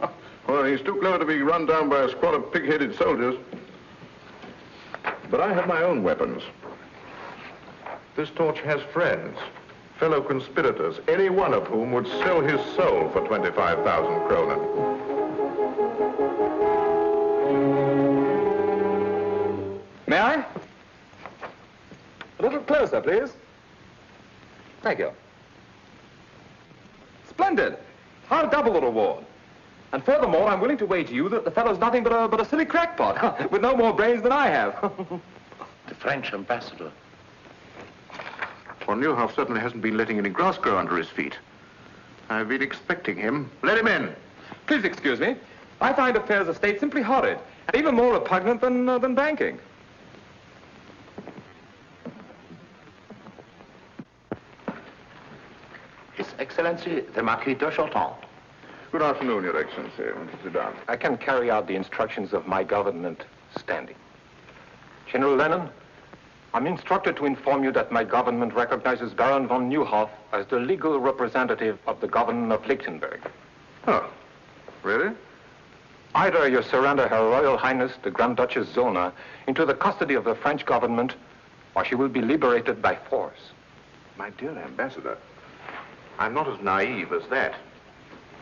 Well, he's too clever to be run down by a squad of pig-headed soldiers. But I have my own weapons. This torch has friends, fellow conspirators, any one of whom would sell his soul for 25,000 kronen. May I? A little closer, please. Thank you. Splendid. I'll double the reward. And furthermore, I'm willing to wager you that the fellow's nothing but a silly crackpot, with no more brains than I have. The French ambassador. Von Neuhoff certainly hasn't been letting any grass grow under his feet. I've been expecting him. Let him in. Please excuse me. I find affairs of state simply horrid, and even more repugnant than banking. His Excellency, the Marquis de Chautemps. Good afternoon, Your Excellency. Sit down. I can carry out the instructions of my government standing. General Lanen, I'm instructed to inform you that my government recognizes Baron von Neuhoff as the legal representative of the government of Lichtenburg. Oh, really? Either you surrender Her Royal Highness, the Grand Duchess Zona, into the custody of the French government, or she will be liberated by force. My dear Ambassador, I'm not as naive as that.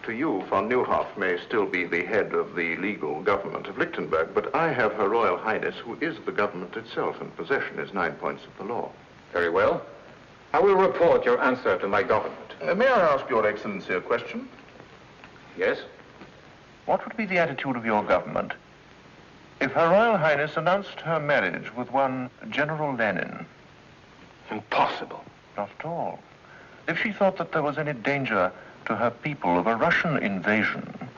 To you, von Neuhoff may still be the head of the legal government of Lichtenburg, but I have Her Royal Highness, who is the government itself, and possession is 9 points of the law. Very well. I will report your answer to my government. May I ask Your Excellency a question? Yes? What would be the attitude of your government if Her Royal Highness announced her marriage with one General Lanen? Impossible. Not at all. If she thought that there was any danger to her people of a Russian invasion,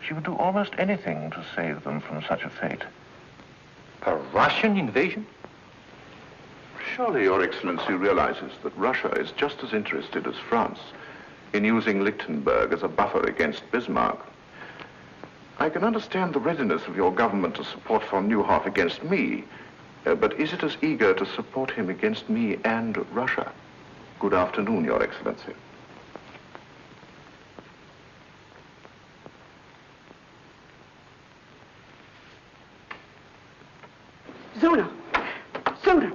she would do almost anything to save them from such a fate. A Russian invasion? Surely Your Excellency realizes that Russia is just as interested as France in using Lichtenburg as a buffer against Bismarck. I can understand the readiness of your government to support von Neuhoff against me, but is it as eager to support him against me and Russia? Good afternoon, Your Excellency. Zona. Zona.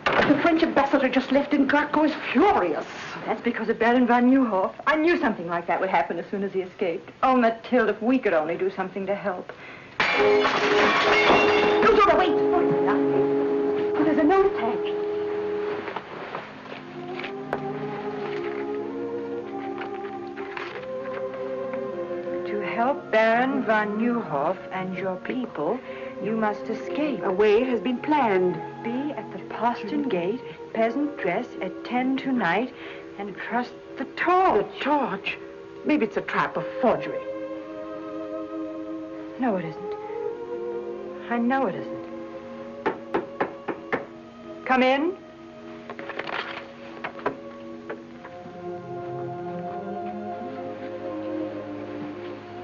The French ambassador just left and Gurko is furious. That's because of Baron von Neuhoff. I knew something like that would happen as soon as he escaped. Oh, Mathilde, if we could only do something to help. No, Zona, wait. Oh, it's nothing. Oh, there's a note attached. To help Baron von Neuhoff and your people, you must escape. A way has been planned. Be at the postern gate, peasant dress, at 10 tonight, and trust the torch. The torch? Maybe it's a trap, a forgery. No, it isn't. I know it isn't. Come in.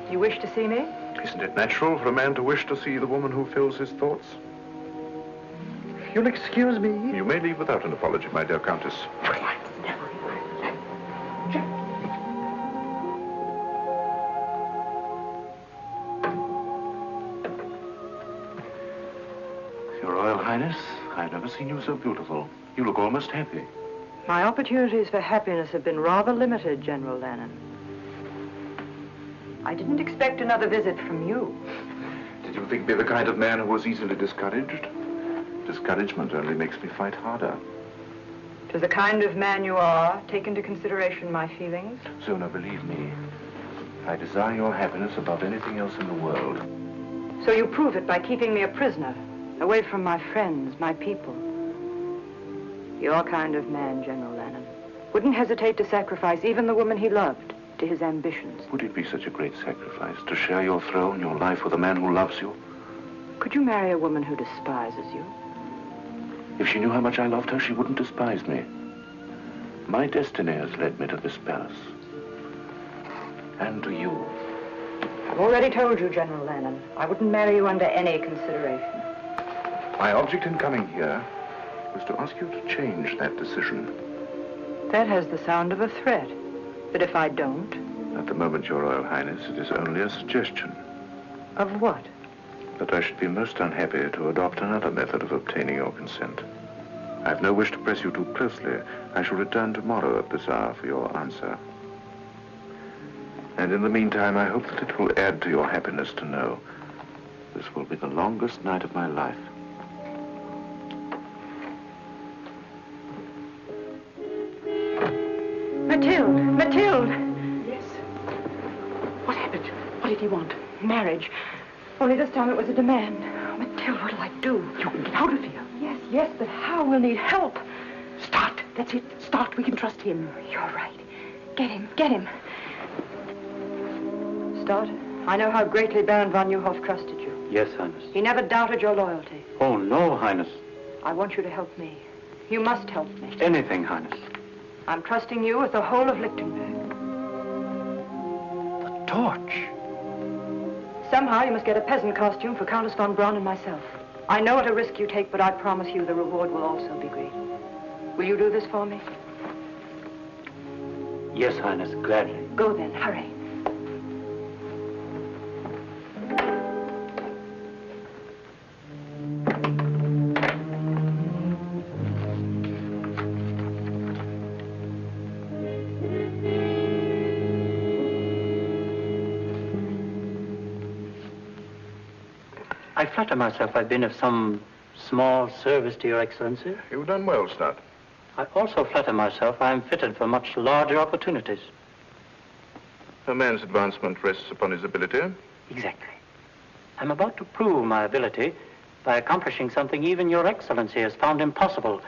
You wish to see me? Isn't it natural for a man to wish to see the woman who fills his thoughts? You'll excuse me? You may leave without an apology, my dear Countess. Your Royal Highness, I've never seen you so beautiful. You look almost happy. My opportunities for happiness have been rather limited, General Lanen. I didn't expect another visit from you. Did you think me the kind of man who was easily discouraged? Discouragement only makes me fight harder. To the kind of man you are, take into consideration my feelings. Zona, believe me, I desire your happiness above anything else in the world. So you prove it by keeping me a prisoner, away from my friends, my people. Your kind of man, General Lanen, wouldn't hesitate to sacrifice even the woman he loved to his ambitions. Would it be such a great sacrifice to share your throne, your life with a man who loves you? Could you marry a woman who despises you? If she knew how much I loved her, she wouldn't despise me. My destiny has led me to this palace. And to you. I've already told you, General Lanen, I wouldn't marry you under any consideration. My object in coming here was to ask you to change that decision. That has the sound of a threat. But if I don't? At the moment, Your Royal Highness, it is only a suggestion. Of what? That I should be most unhappy to adopt another method of obtaining your consent. I have no wish to press you too closely. I shall return tomorrow at this hour for your answer. And in the meantime, I hope that it will add to your happiness to know this will be the longest night of my life. Mathilde! Mathilde! Yes? What happened? What did he want? Marriage. Only this time it was a demand. Oh, Mathilde, what'll I do? You can get out of here. Yes, but how? We'll need help. Start. That's it. Start. We can trust him. You're right. Get him. Start. I know how greatly Baron von Neuhoff trusted you. Yes, Highness. He never doubted your loyalty. Oh, no, Highness. I want you to help me. You must help me. Anything, Highness. I'm trusting you with the whole of Lichtenberg. The torch. Somehow you must get a peasant costume for Countess von Braun and myself. I know what a risk you take, but I promise you the reward will also be great. Will you do this for me? Yes, Highness, gladly. Go then, hurry. I flatter myself I've been of some small service to Your Excellency. You've done well, Stott. I also flatter myself I am fitted for much larger opportunities. A man's advancement rests upon his ability. Exactly. I'm about to prove my ability by accomplishing something even Your Excellency has found impossible.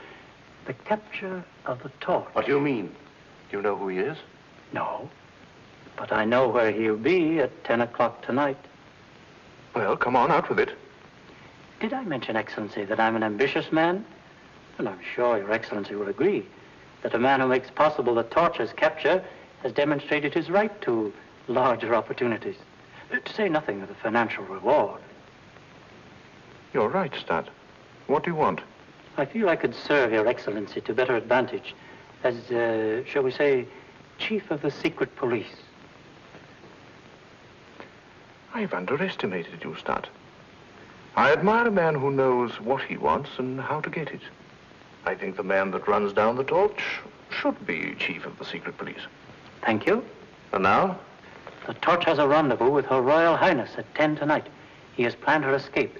The capture of the torch. What do you mean? Do you know who he is? No. But I know where he'll be at 10 o'clock tonight. Well, come on, out with it. Did I mention, Excellency, that I'm an ambitious man? Well, I'm sure Your Excellency will agree that a man who makes possible the torch's capture has demonstrated his right to larger opportunities, to say nothing of the financial reward. You're right, Stott. What do you want? I feel I could serve Your Excellency to better advantage as, shall we say, Chief of the Secret Police. I've underestimated you, Stott. I admire a man who knows what he wants and how to get it. I think the man that runs down the torch should be chief of the secret police. Thank you. And now? The Torch has a rendezvous with Her Royal Highness at 10 tonight. He has planned her escape.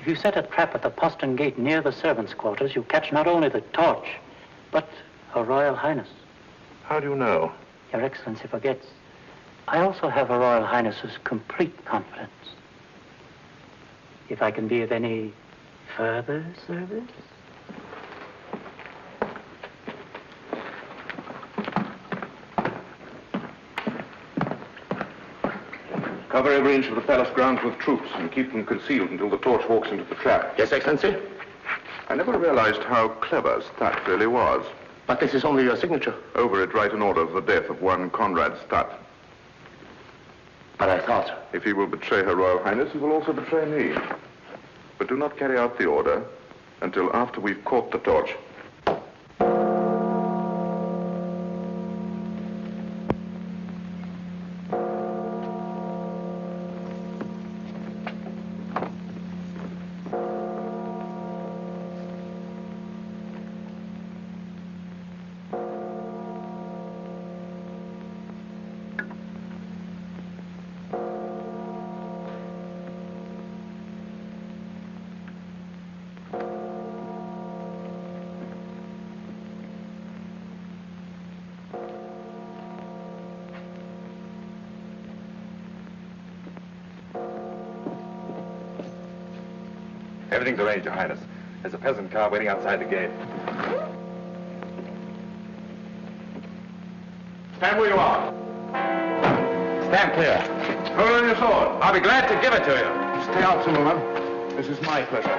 If you set a trap at the postern gate near the servants' quarters, you catch not only the Torch, but Her Royal Highness. How do you know? Your Excellency forgets. I also have Her Royal Highness's complete confidence. If I can be of any further service? Cover every inch of the palace grounds with troops and keep them concealed until the Torch walks into the trap. Yes, Excellency? I never realized how clever Stat really was. But this is only your signature. Over it, write an order of the death of one Conrad Stat. But I thought... If he will betray Her Royal Highness, he will also betray me. But do not carry out the order until after we've caught the Torch. Everything's arranged, Your Highness. There's a peasant car waiting outside the gate. Stand where you are. Stand clear. Hold on your sword. I'll be glad to give it to you. Stay out, Zimmerman. This is my pleasure.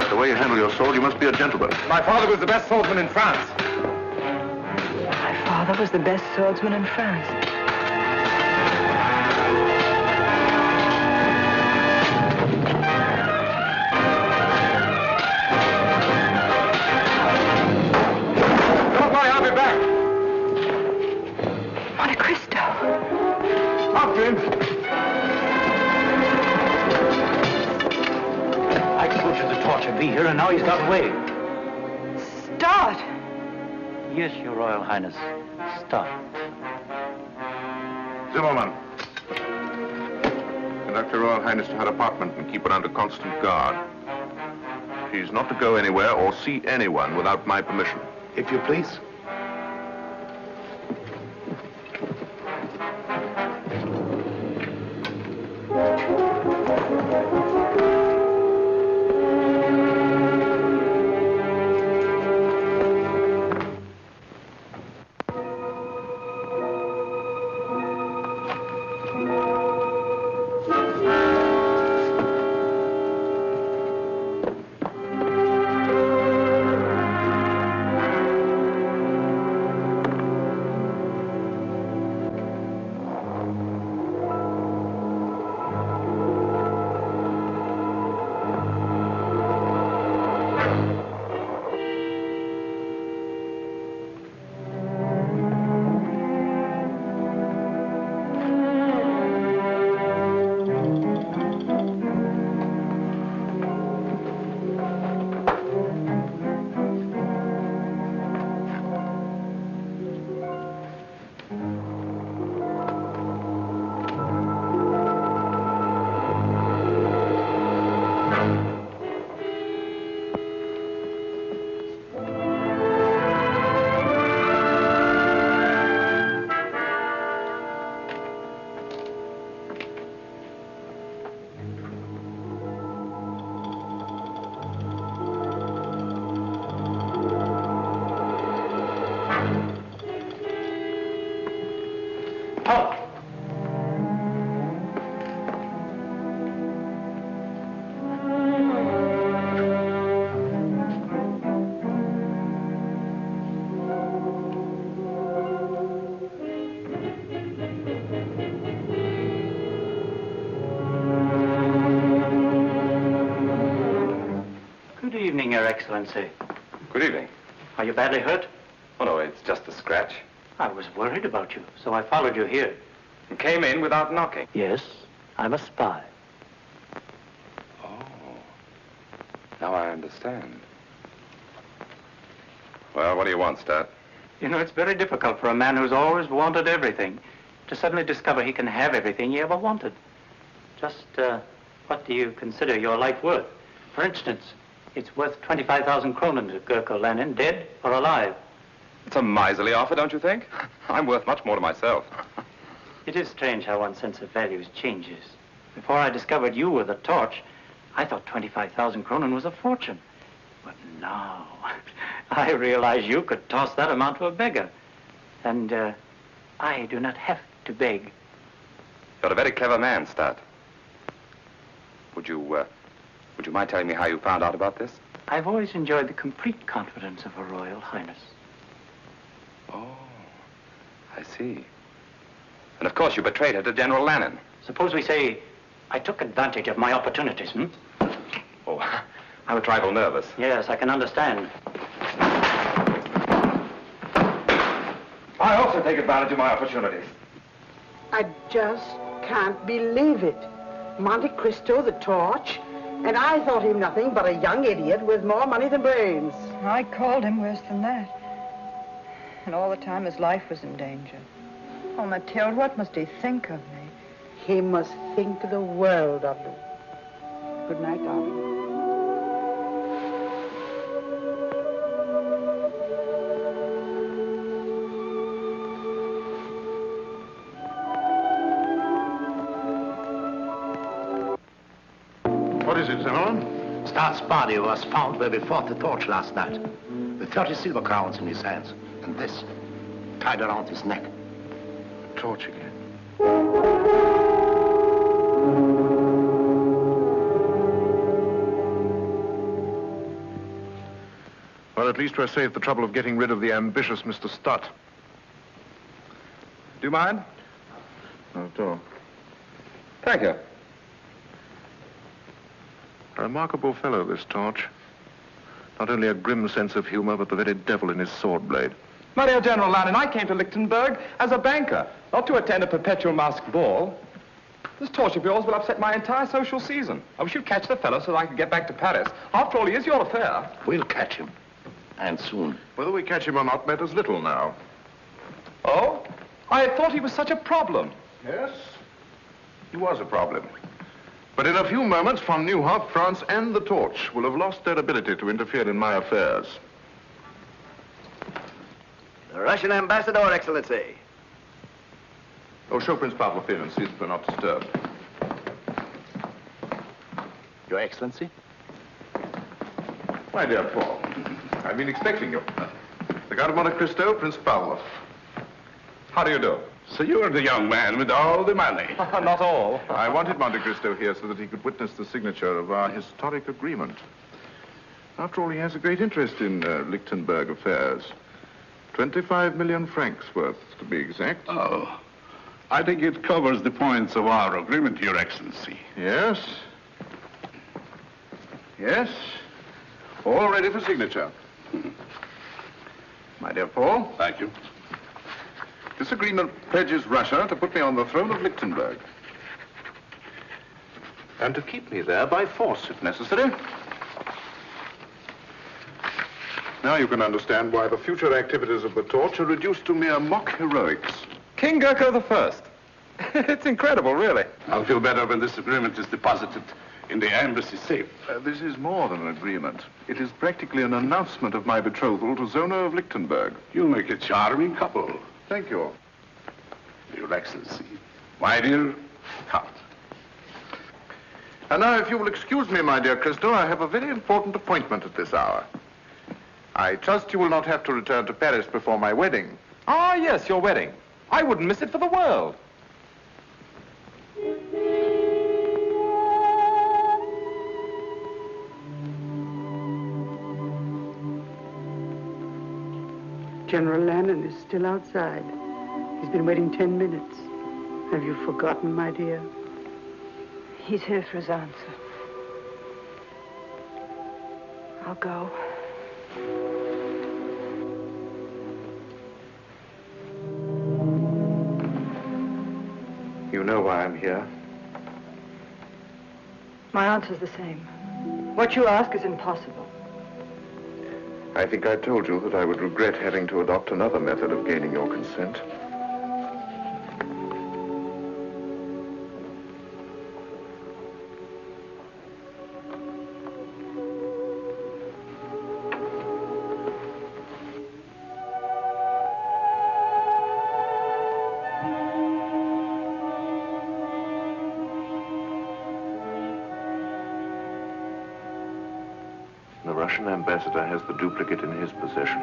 The way you handle your sword, you must be a gentleman. My father was the best swordsman in France. My father was the best swordsman in France. Don't worry, I'll be back. Monte Cristo. After him. I told you the Torch would be here, and now he's got away. Start! Yes, Your Royal Highness. Start. Zimmerman. Conduct Her Royal Highness to her apartment and keep her under constant guard. She's not to go anywhere or see anyone without my permission. If you please. Good evening, Your Excellency. Good evening. Are you badly hurt? Oh, no, it's just a scratch. I was worried about you, so I followed you here. You came in without knocking. Yes, I'm a spy. Oh. Now I understand. Well, what do you want, Stat? You know, it's very difficult for a man who's always wanted everything to suddenly discover he can have everything he ever wanted. Just, what do you consider your life worth? For instance, it's worth 25,000 kronen to Gurko Lanen, dead or alive. It's a miserly offer, don't you think? I'm worth much more to myself. It is strange how one's sense of values changes. Before I discovered you were the torch, I thought 25,000 kronen was a fortune. But now, I realize you could toss that amount to a beggar. And I do not have to beg. You're a very clever man, Stat. Would you mind telling me how you found out about this? I've always enjoyed the complete confidence of a royal highness. Oh, I see. And of course you betrayed her to General Lanen. Suppose we say I took advantage of my opportunities, Oh, I'm a trifle nervous. Yes, I can understand. I also take advantage of my opportunities. I just can't believe it. Monte Cristo, the torch, and I thought him nothing but a young idiot with more money than brains. I called him worse than that. And all the time his life was in danger. Oh, Mathilde, what must he think of me? He must think the world of you. Good night, darling. What is it, General? Star's body was found where we fought the torch last night, with 30 silver crowns in his hands, and this tied around his neck. Torch again. Well, at least we're saved the trouble of getting rid of the ambitious Mr. Stutt. Do you mind? Not at all. Thank you. A remarkable fellow, this Torch. Not only a grim sense of humor, but the very devil in his sword blade. My dear General Lanen, I came to Lichtenburg as a banker, not to attend a perpetual masked ball. This torch of yours will upset my entire social season. I wish you'd catch the fellow so that I could get back to Paris. After all, he is your affair. We'll catch him, and soon. Whether we catch him or not matters little now. Oh? I had thought he was such a problem. Yes, he was a problem. But in a few moments, von Neuhoff, France, and the Torch will have lost their ability to interfere in my affairs. The Russian ambassador, Excellency. Oh, show Prince Pavlov in and see that we're not disturbed. Your Excellency? My dear Paul, I've been expecting you. The Count of Monte Cristo, Prince Pavlov. How do you do? So you're the young man with all the money. Not all. I wanted Monte Cristo here so that he could witness the signature of our historic agreement. After all, he has a great interest in Lichtenburg affairs. 25 million francs worth, to be exact. Oh, I think it covers the points of our agreement, Your Excellency. Yes. Yes. All ready for signature. My dear Paul. Thank you. This agreement pledges Russia to put me on the throne of Lichtenburg. And to keep me there by force, if necessary. Now you can understand why the future activities of the Torch are reduced to mere mock heroics. King Gurko I. It's incredible, really. I'll feel better when this agreement is deposited in the embassy safe. This is more than an agreement. It is practically an announcement of my betrothal to Zona of Lichtenburg. You make a charming couple. Thank you. Your Excellency. My dear Count. And now, if you will excuse me, my dear Cristo, I have a very important appointment at this hour. I trust you will not have to return to Paris before my wedding. Ah, yes, your wedding. I wouldn't miss it for the world. General Lanen is still outside. He's been waiting 10 minutes. Have you forgotten, my dear? He's here for his answer. I'll go. You know why I'm here. My answer's the same. What you ask is impossible. I think I told you that I would regret having to adopt another method of gaining your consent. The Russian ambassador has the duplicate in his possession.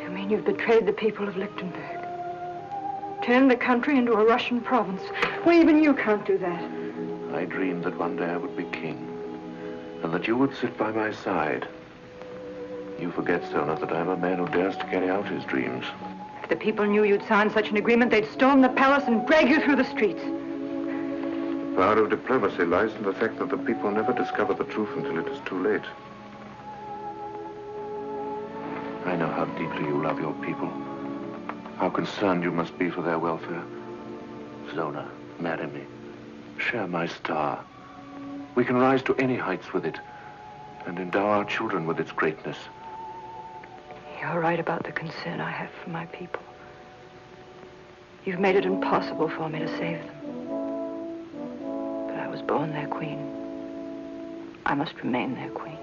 You mean you've betrayed the people of Lichtenberg? Turned the country into a Russian province? Well, even you can't do that. I dreamed that one day I would be king, and that you would sit by my side. You forget, Zona, that I'm a man who dares to carry out his dreams. If the people knew you'd signed such an agreement, they'd storm the palace and drag you through the streets. The power of diplomacy lies in the fact that the people never discover the truth until it is too late. I know how deeply you love your people, how concerned you must be for their welfare. Zona, marry me. Share my star. We can rise to any heights with it, and endow our children with its greatness. You're right about the concern I have for my people. You've made it impossible for me to save them. But I was born their queen. I must remain their queen.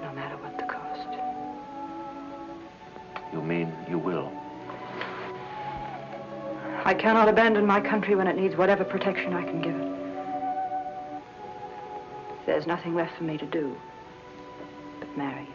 No matter what the cost. You mean you will? I cannot abandon my country when it needs whatever protection I can give it. There's nothing left for me to do but marry you.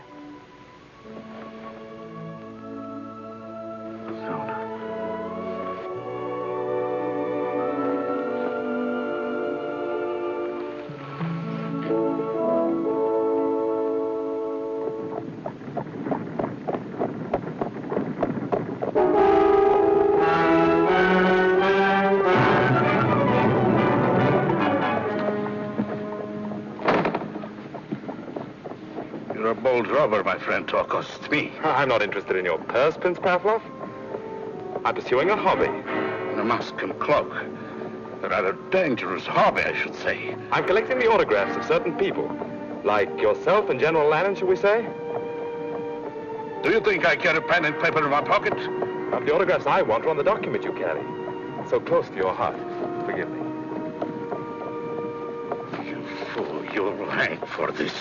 Robber, my friend, talk costs me. I'm not interested in your purse, Prince Pavlov. I'm pursuing a hobby. A mask and cloak. A rather dangerous hobby, I should say. I'm collecting the autographs of certain people. Like yourself and General Lanen, shall we say? Do you think I carry pen and paper in my pocket? The autographs I want are on the document you carry. So close to your heart. Forgive me. You fool, you'll hang for this.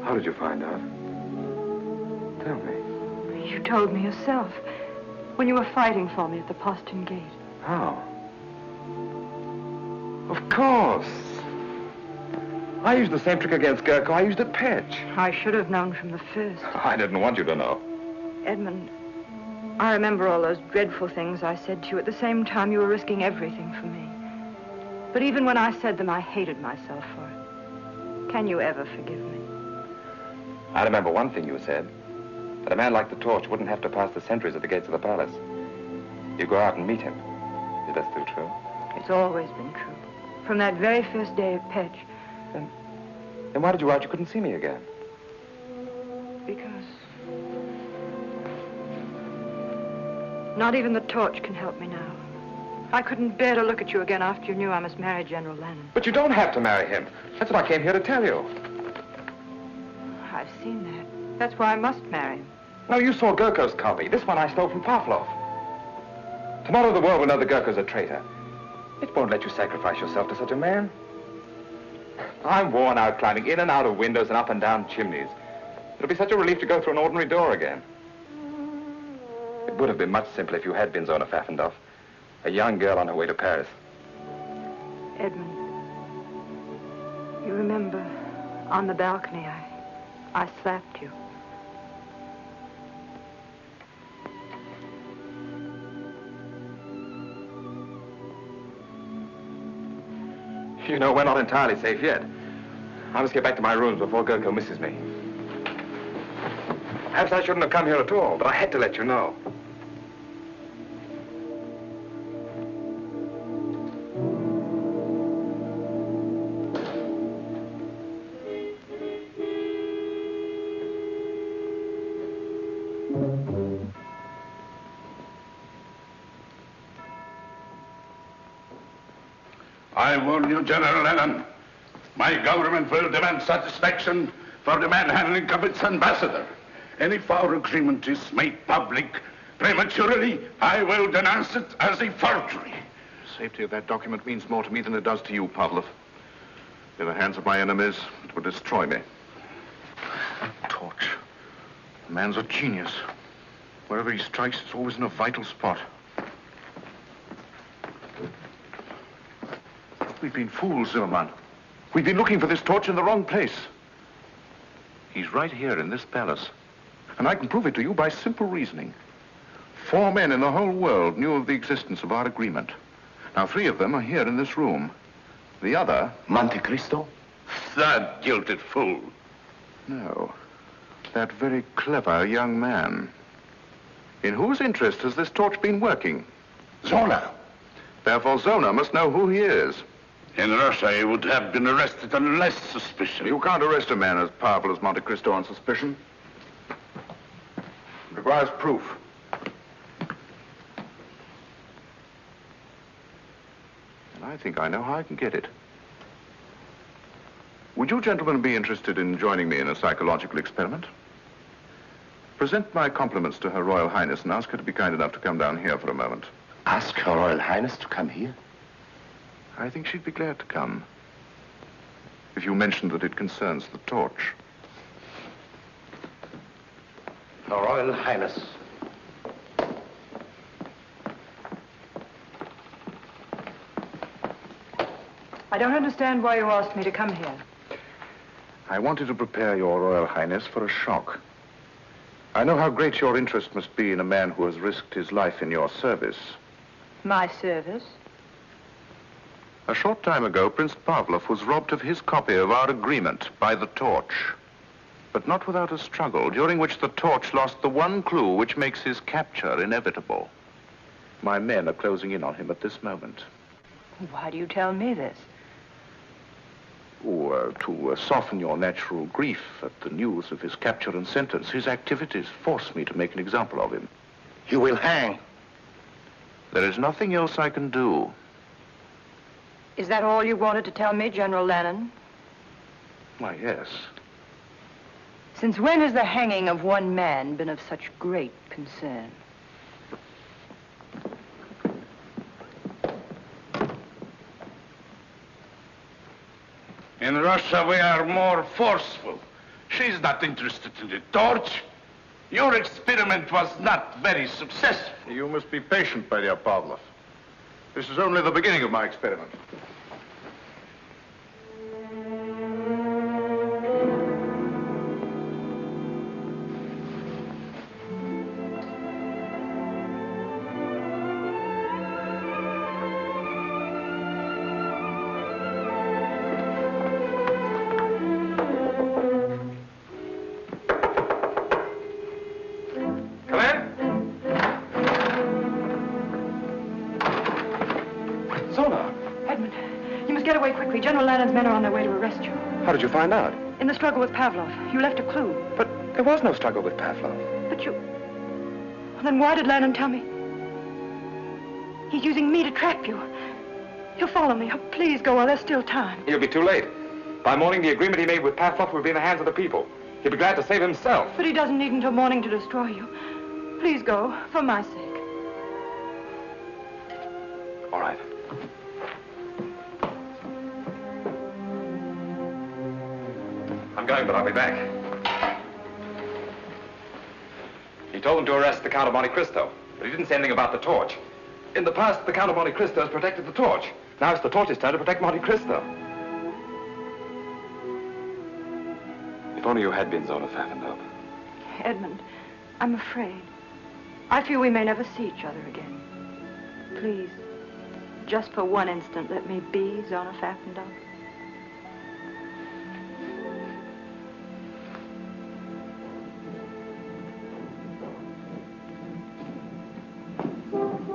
How did you find out? Tell me. You told me yourself when you were fighting for me at the postern gate. How? Of course. I used the same trick against Gurko I used at Petch. I should have known from the first. I didn't want you to know. Edmond, I remember all those dreadful things I said to you at the same time you were risking everything for me. But even when I said them, I hated myself for it. Can you ever forgive me? I remember one thing you said, that a man like the Torch wouldn't have to pass the sentries at the gates of the palace. You go out and meet him. Is that still true? It's always been true. From that very first day at Petch. Then why did you write you couldn't see me again? Because... not even the Torch can help me now. I couldn't bear to look at you again after you knew I must marry General Lanen. But you don't have to marry him. That's what I came here to tell you. I've seen that. That's why I must marry him. No, you saw Gurko's copy. This one I stole from Pavlov. Tomorrow the world will know that Gurko's a traitor. It won't let you sacrifice yourself to such a man. I'm worn out climbing in and out of windows and up and down chimneys. It'll be such a relief to go through an ordinary door again. It would have been much simpler if you had been Zona Pfaffendorf, a young girl on her way to Paris. Edmund, you remember on the balcony I slapped you. You know, we're not entirely safe yet. I must get back to my rooms before Gurko misses me. Perhaps I shouldn't have come here at all, but I had to let you know. I warn you, General Lanen, my government will demand satisfaction for the manhandling of its ambassador. And if our agreement is made public prematurely, I will denounce it as a forgery. The safety of that document means more to me than it does to you, Pavlov. In the hands of my enemies, it would destroy me. A torch. The man's a genius. Wherever he strikes, it's always in a vital spot. We've been fools, Zimmerman. We've been looking for this torch in the wrong place. He's right here in this palace. And I can prove it to you by simple reasoning. 4 men in the whole world knew of the existence of our agreement. Now, 3 of them are here in this room. The other... Monte Cristo? That jilted fool. No. That very clever young man. In whose interest has this torch been working? Zona. Therefore, Zona must know who he is. In Russia, he would have been arrested on less suspicion. You can't arrest a man as powerful as Monte Cristo on suspicion. It requires proof. And I think I know how I can get it. Would you gentlemen be interested in joining me in a psychological experiment? Present my compliments to Her Royal Highness and ask her to be kind enough to come down here for a moment. Ask Her Royal Highness to come here? I think she'd be glad to come. If you mentioned that it concerns the torch. Her Royal Highness. I don't understand why you asked me to come here. I wanted to prepare your Royal Highness for a shock. I know how great your interest must be in a man who has risked his life in your service. My service? A short time ago, Prince Pavlov was robbed of his copy of our agreement by the torch. But not without a struggle, during which the torch lost the one clue which makes his capture inevitable. My men are closing in on him at this moment. Why do you tell me this? To soften your natural grief at the news of his capture and sentence, his activities force me to make an example of him. You will hang. There is nothing else I can do. Is that all you wanted to tell me, General Lanen? Why, yes. Since when has the hanging of one man been of such great concern? In Russia, we are more forceful. She's not interested in the torch. Your experiment was not very successful. You must be patient, my dear Pavlov. This is only the beginning of my experiment. General Lanen's men are on their way to arrest you. How did you find out? In the struggle with Pavlov. You left a clue. But there was no struggle with Pavlov. But you... Well, then why did Lanen tell me? He's using me to trap you. He'll follow me. Oh, please go while there's still time. He'll be too late. By morning, the agreement he made with Pavlov will be in the hands of the people. He'll be glad to save himself. But he doesn't need until morning to destroy you. Please go, for my sake. All right. I'm going, but I'll be back. He told them to arrest the Count of Monte Cristo, but he didn't say anything about the torch. In the past, the Count of Monte Cristo has protected the torch. Now it's the torch's turn to protect Monte Cristo. If only you had been Zona fastened up. Edmond, I'm afraid. I fear we may never see each other again. Please, just for one instant, let me be Zona Pfaffendorf.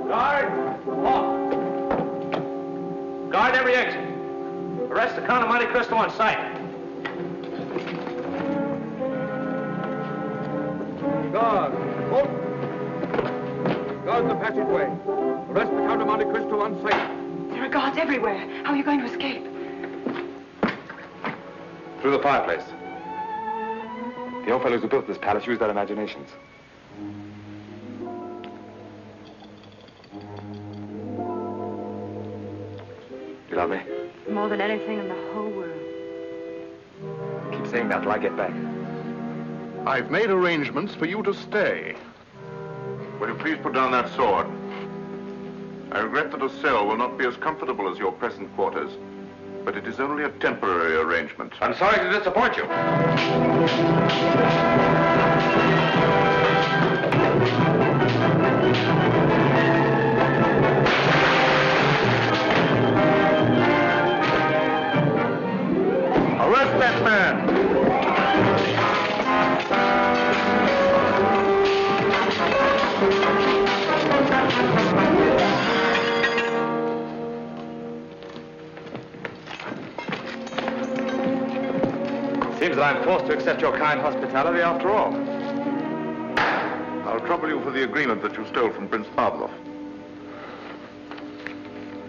Guard! Halt! Guard every exit. Arrest the Count of Monte Cristo on sight. Guard! Halt! Guard the passageway. Arrest the Count of Monte Cristo on sight. There are guards everywhere. How are you going to escape? Through the fireplace. The old fellows who built this palace used their imaginations. You love me? More than anything in the whole world. Keep saying that till I get back. I've made arrangements for you to stay. Will you please put down that sword? I regret that a cell will not be as comfortable as your present quarters, but it is only a temporary arrangement. I'm sorry to disappoint you. Arrest that man! Seems that I'm forced to accept your kind hospitality after all. I'll trouble you for the agreement that you stole from Prince Pavlov.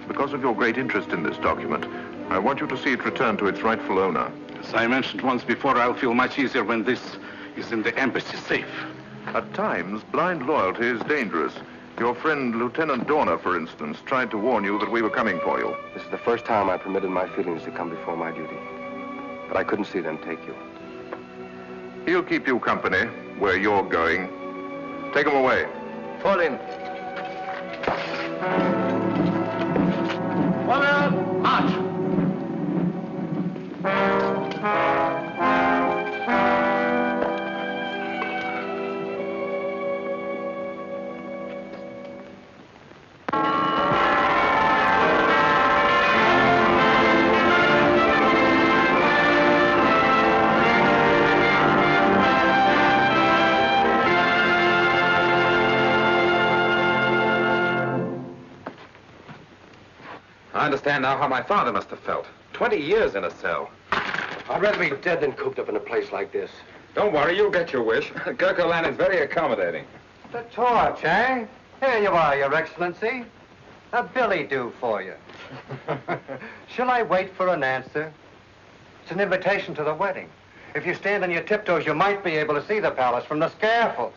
Because of your great interest in this document, I want you to see it returned to its rightful owner. As I mentioned once before, I'll feel much easier when this is in the embassy safe. At times, blind loyalty is dangerous. Your friend, Lieutenant Dorner, for instance, tried to warn you that we were coming for you. This is the first time I permitted my feelings to come before my duty. But I couldn't see them take you. He'll keep you company where you're going. Take him away. Fall in. Forward, march! I understand now how my father must have felt. 20 years in a cell. I'd rather be dead than cooped up in a place like this. Don't worry, you'll get your wish. Gurko Lanen's very accommodating. The torch, eh? Here you are, Your Excellency. A billy do for you. Shall I wait for an answer? It's an invitation to the wedding. If you stand on your tiptoes, you might be able to see the palace from the scaffold.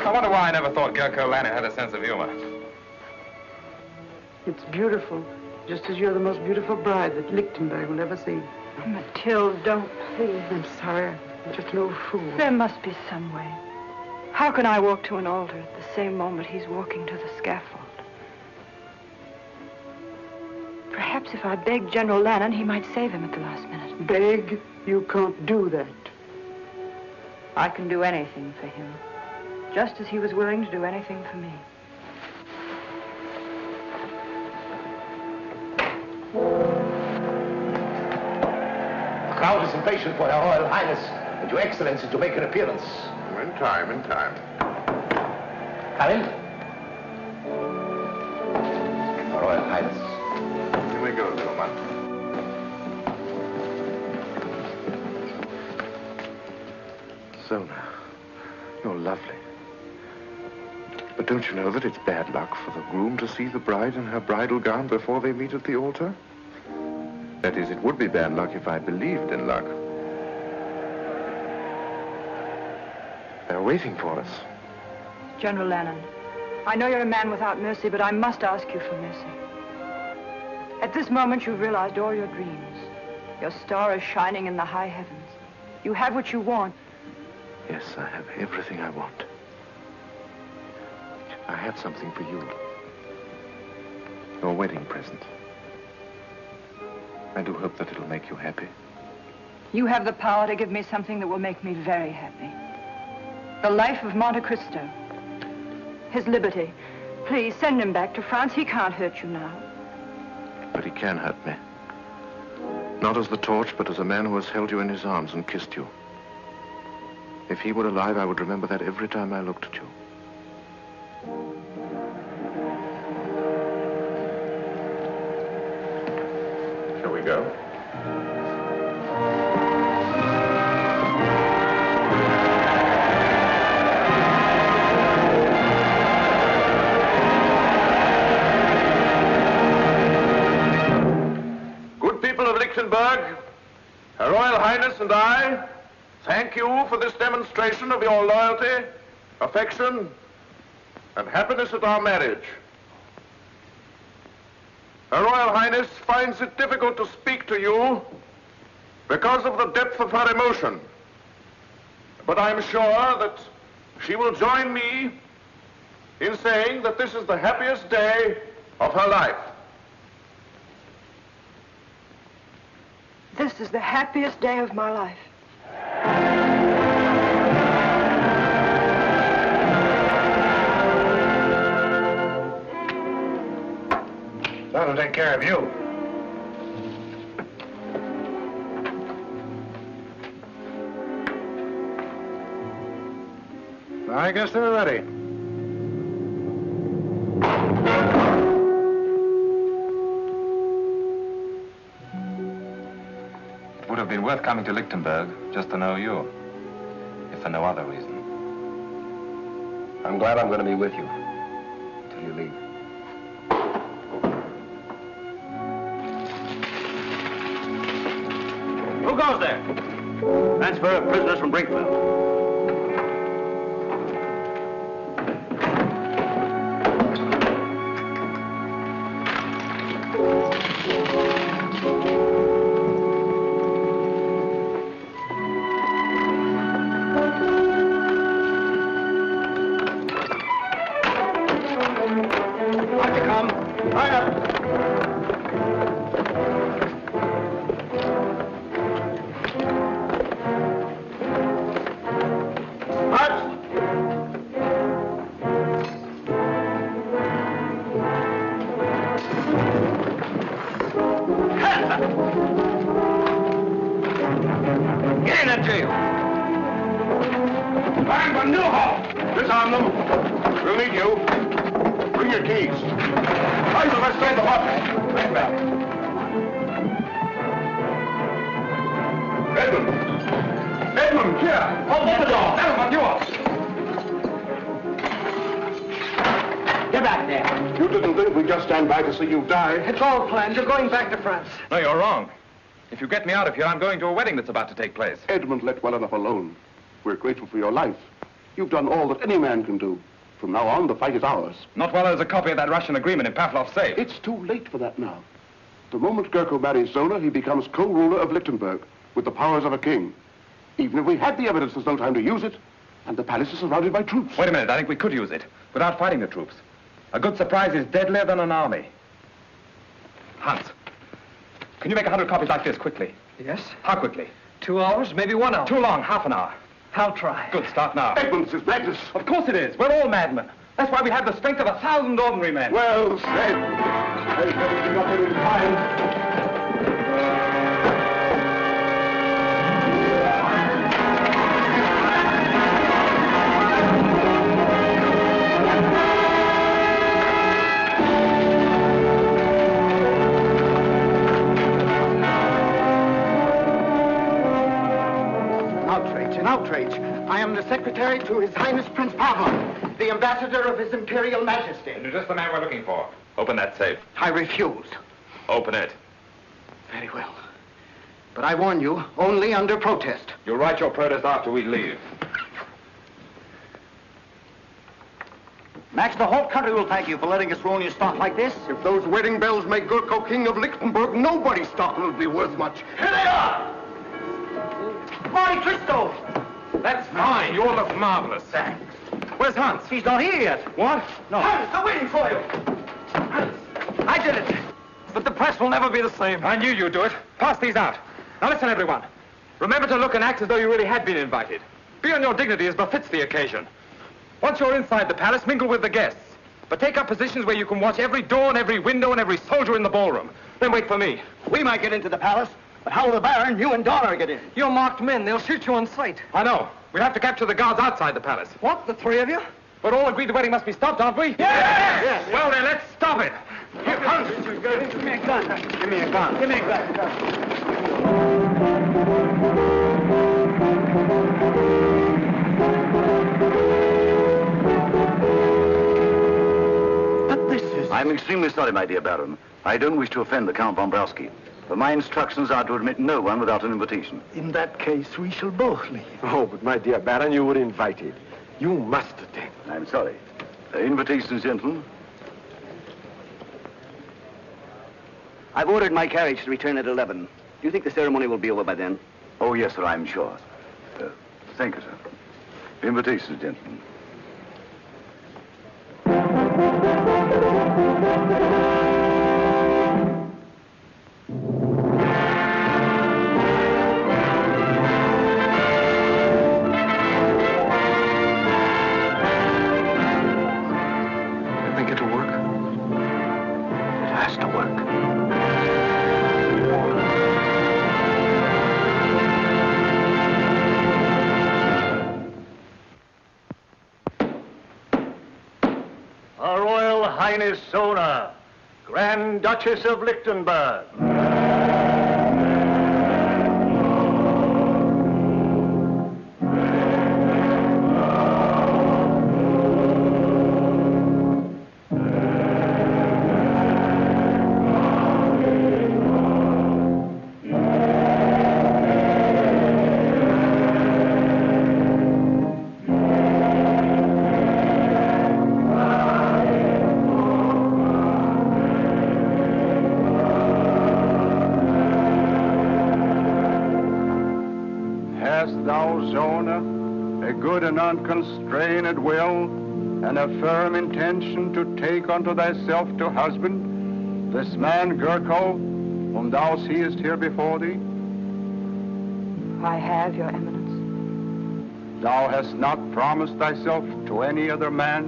I wonder why I never thought Gurko Lanen had a sense of humor. It's beautiful, just as you're the most beautiful bride that Lichtenburg will ever see. Oh, Mathilde, don't, please. I'm sorry. I'm just no fool. There must be some way. How can I walk to an altar at the same moment he's walking to the scaffold? Perhaps if I begged General Lanen, he might save him at the last minute. Beg? You can't do that. I can do anything for him, just as he was willing to do anything for me. The crowd is impatient for Her Royal Highness and Your Excellency to make an appearance. In time, in time. Come in. Her Royal Highness. Here we go, little man. Zona, you're lovely. But don't you know that it's bad luck for the groom to see the bride in her bridal gown before they meet at the altar? That is, it would be bad luck if I believed in luck. They're waiting for us. General Lanen, I know you're a man without mercy, but I must ask you for mercy. At this moment, you've realized all your dreams. Your star is shining in the high heavens. You have what you want. Yes, I have everything I want. I have something for you. Your wedding present. I do hope that it'll make you happy. You have the power to give me something that will make me very happy. The life of Monte Cristo. His liberty. Please, send him back to France. He can't hurt you now. But he can hurt me. Not as the torch, but as a man who has held you in his arms and kissed you. If he were alive, I would remember that every time I looked at you. Shall we go? Good people of Lichtenberg, Her Royal Highness and I thank you for this demonstration of your loyalty, affection, and happiness at our marriage. Her Royal Highness finds it difficult to speak to you because of the depth of her emotion. But I'm sure that she will join me in saying that this is the happiest day of her life. This is the happiest day of my life. That'll take care of you. I guess they're ready. It would have been worth coming to Lichtenberg just to know you, if for no other reason. I'm glad I'm going to be with you till you leave. Who goes there? Transfer of prisoners from Brinkville. You die. It's all planned. You're going back to France. No, you're wrong. If you get me out of here, I'm going to a wedding that's about to take place. Edmond, let well enough alone. We're grateful for your life. You've done all that any man can do. From now on, the fight is ours. Not while there's a copy of that Russian agreement in Pavlov's safe. It's too late for that now. The moment Gurko marries Zona, he becomes co-ruler of Lichtenberg with the powers of a king. Even if we had the evidence, there's no time to use it, and the palace is surrounded by troops. Wait a minute. I think we could use it without fighting the troops. A good surprise is deadlier than an army. Hans, can you make 100 copies like this quickly? Yes? How quickly? 2 hours, maybe 1 hour. Too long, half an hour. I'll try. Good, start now. Edmund, this is madness. Of course it is. We're all madmen. That's why we have the strength of 1,000 ordinary men. Well said. There's everything up there in time. Outrage. I am the secretary to His Highness Prince Pavlov, the ambassador of His Imperial Majesty. You're just the man we're looking for. Open that safe. I refuse. Open it. Very well. But I warn you, only under protest. You'll write your protest after we leave. Max, the whole country will thank you for letting us ruin your stock like this. If those wedding bells make Gurko king of Lichtenburg, nobody's stock will be worth much. Here they are! Monte Cristo! That's fine. You all look marvelous. Thanks. Where's Hans? He's not here yet. What? No. Hans, they're waiting for you. Hans, I did it. But the press will never be the same. I knew you'd do it. Pass these out. Now listen, everyone. Remember to look and act as though you really had been invited. Be on your dignity as befits the occasion. Once you're inside the palace, mingle with the guests. But take up positions where you can watch every door and every window and every soldier in the ballroom. Then wait for me. We might get into the palace, but how will the Baron, you and Donner get in? You're marked men. They'll shoot you on sight. I know. We'll have to capture the guards outside the palace. What, the three of you? But all agreed the wedding must be stopped, aren't we? Yes! Well, then, let's stop it. Here, Hans. Give me a gun. Give me a gun. Give me a gun. I'm extremely sorry, my dear Baron. I don't wish to offend the Count von Browski, but my instructions are to admit no one without an invitation. In that case, we shall both leave. Oh, but my dear Baron, you were invited. You must attend. I'm sorry. Invitations, gentlemen. I've ordered my carriage to return at 11. Do you think the ceremony will be over by then? Oh, yes, sir, I'm sure. Thank you, sir. Invitations, gentlemen. Duchess Zona, Grand Duchess of Lichtenburg. Unconstrained will, and a firm intention to take unto thyself to husband this man Gurko, whom thou seest here before thee? I have, Your Eminence. Thou hast not promised thyself to any other man?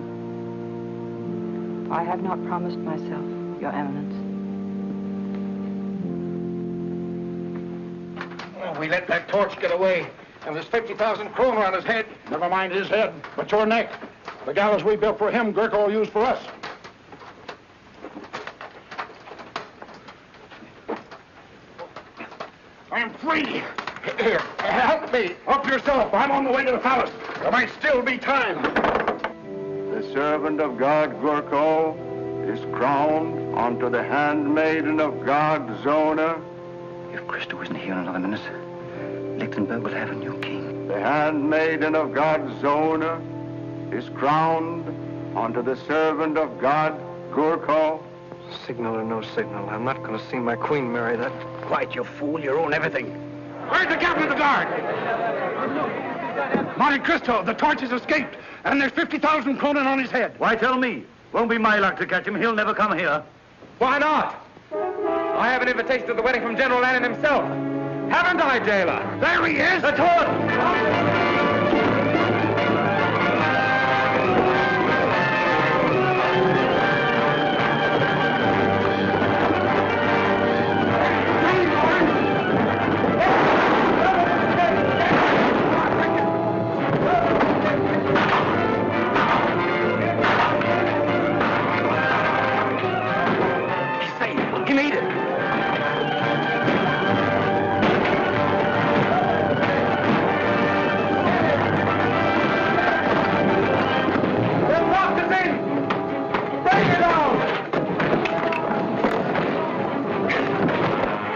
I have not promised myself, Your Eminence. Oh, we let that torch get away. And there's 50,000 kroner on his head. Never mind his head, but your neck. The gallows we built for him, Gurko will use for us. I'm free. Here, help me. Up yourself. I'm on the way to the palace. There might still be time. The servant of God, Gurko, is crowned unto the handmaiden of God, Zona. If Cristo isn't here in another minute, Lichtenburg will have a new king. The handmaiden of God, Zona, is crowned unto the servant of God, Gurko. Signal or no signal, I'm not going to see my queen marry that. Quiet, you fool. You own everything. Where's the captain of the guard? Monte Cristo, the torch has escaped, and there's 50,000 kroner on his head. Why tell me? Won't be my luck to catch him. He'll never come here. Why not? I have an invitation to the wedding from General Lanen himself. Haven't I, jailer? There he is! The torch!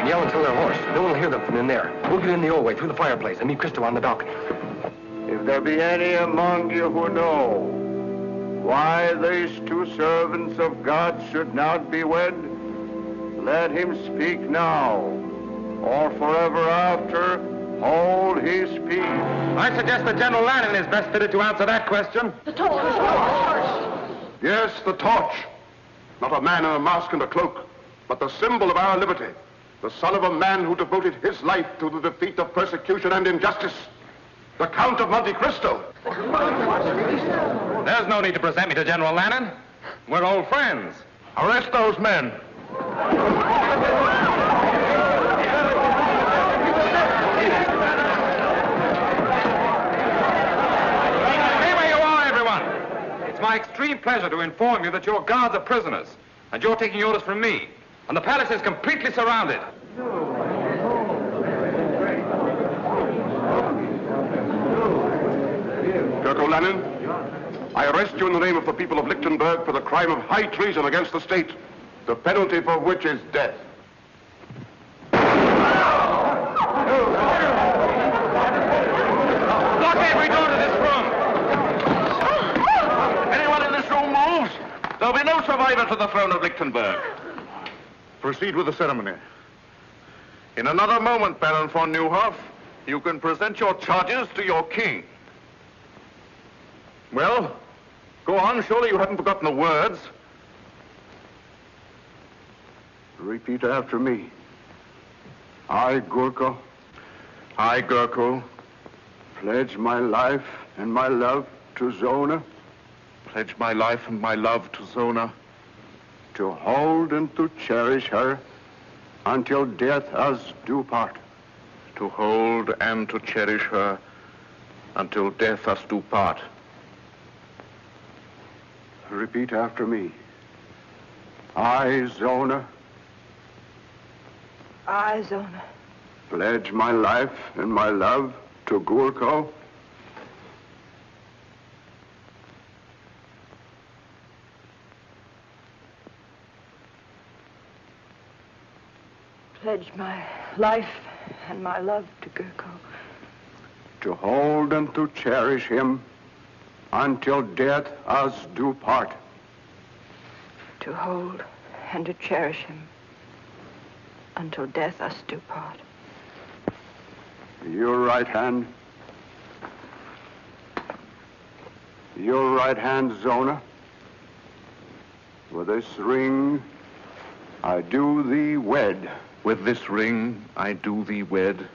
and yell until they're hoarse. No one will hear them from in there. We'll get in the old way, through the fireplace, and meet Cristo on the balcony. If there be any among you who know why these two servants of God should not be wed, let him speak now, or forever after hold his peace. I suggest that General Lanen is best fitted to answer that question. The torch! Yes, the torch. Not a man in a mask and a cloak, but the symbol of our liberty. The son of a man who devoted his life to the defeat of persecution and injustice. The Count of Monte Cristo. There's no need to present me to General Lanen. We're old friends. Arrest those men. It's my extreme pleasure to inform you that your guards are prisoners, and you're taking orders from me. And the palace is completely surrounded. Gurko Lanen, I arrest you in the name of the people of Lichtenburg for the crime of high treason against the state, the penalty for which is death. Block every door to this room. Anyone in this room moves, there'll be no survivor to the throne of Lichtenburg. Proceed with the ceremony. In another moment, Baron von Neuhoff, you can present your charges to your king. Well, go on. Surely you haven't forgotten the words. Repeat after me. I, Gurko, pledge my life and my love to Zona. Pledge my life and my love to Zona. To hold and to cherish her until death us do part. To hold and to cherish her until death us do part. Repeat after me. I, Zona, I, Zona, pledge my life and my love to Gurko. pledge my life and my love to Gurko. To hold and to cherish him until death us do part. To hold and to cherish him until death us do part. Your right hand. Your right hand, Zona. With this ring, I do thee wed. With this ring, I do thee wed.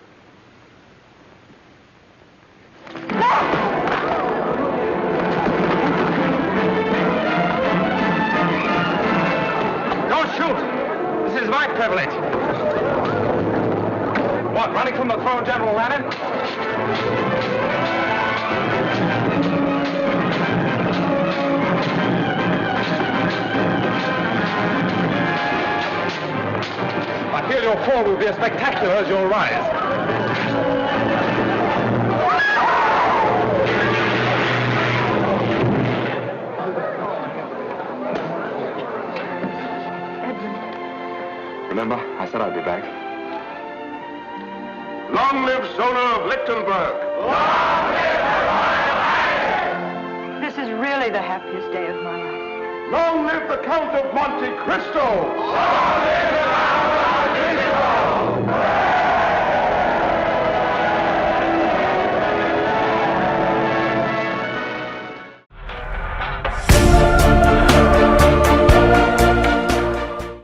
Don't shoot! This is my privilege. What, running from the throne, General Lanen? I feel your fall will be as spectacular as your rise. Remember, I said I'd be back. Long live Zona of Lichtenburg! Long live the Royal! This is really the happiest day of my life. Long live the Count of Monte Cristo! Long live the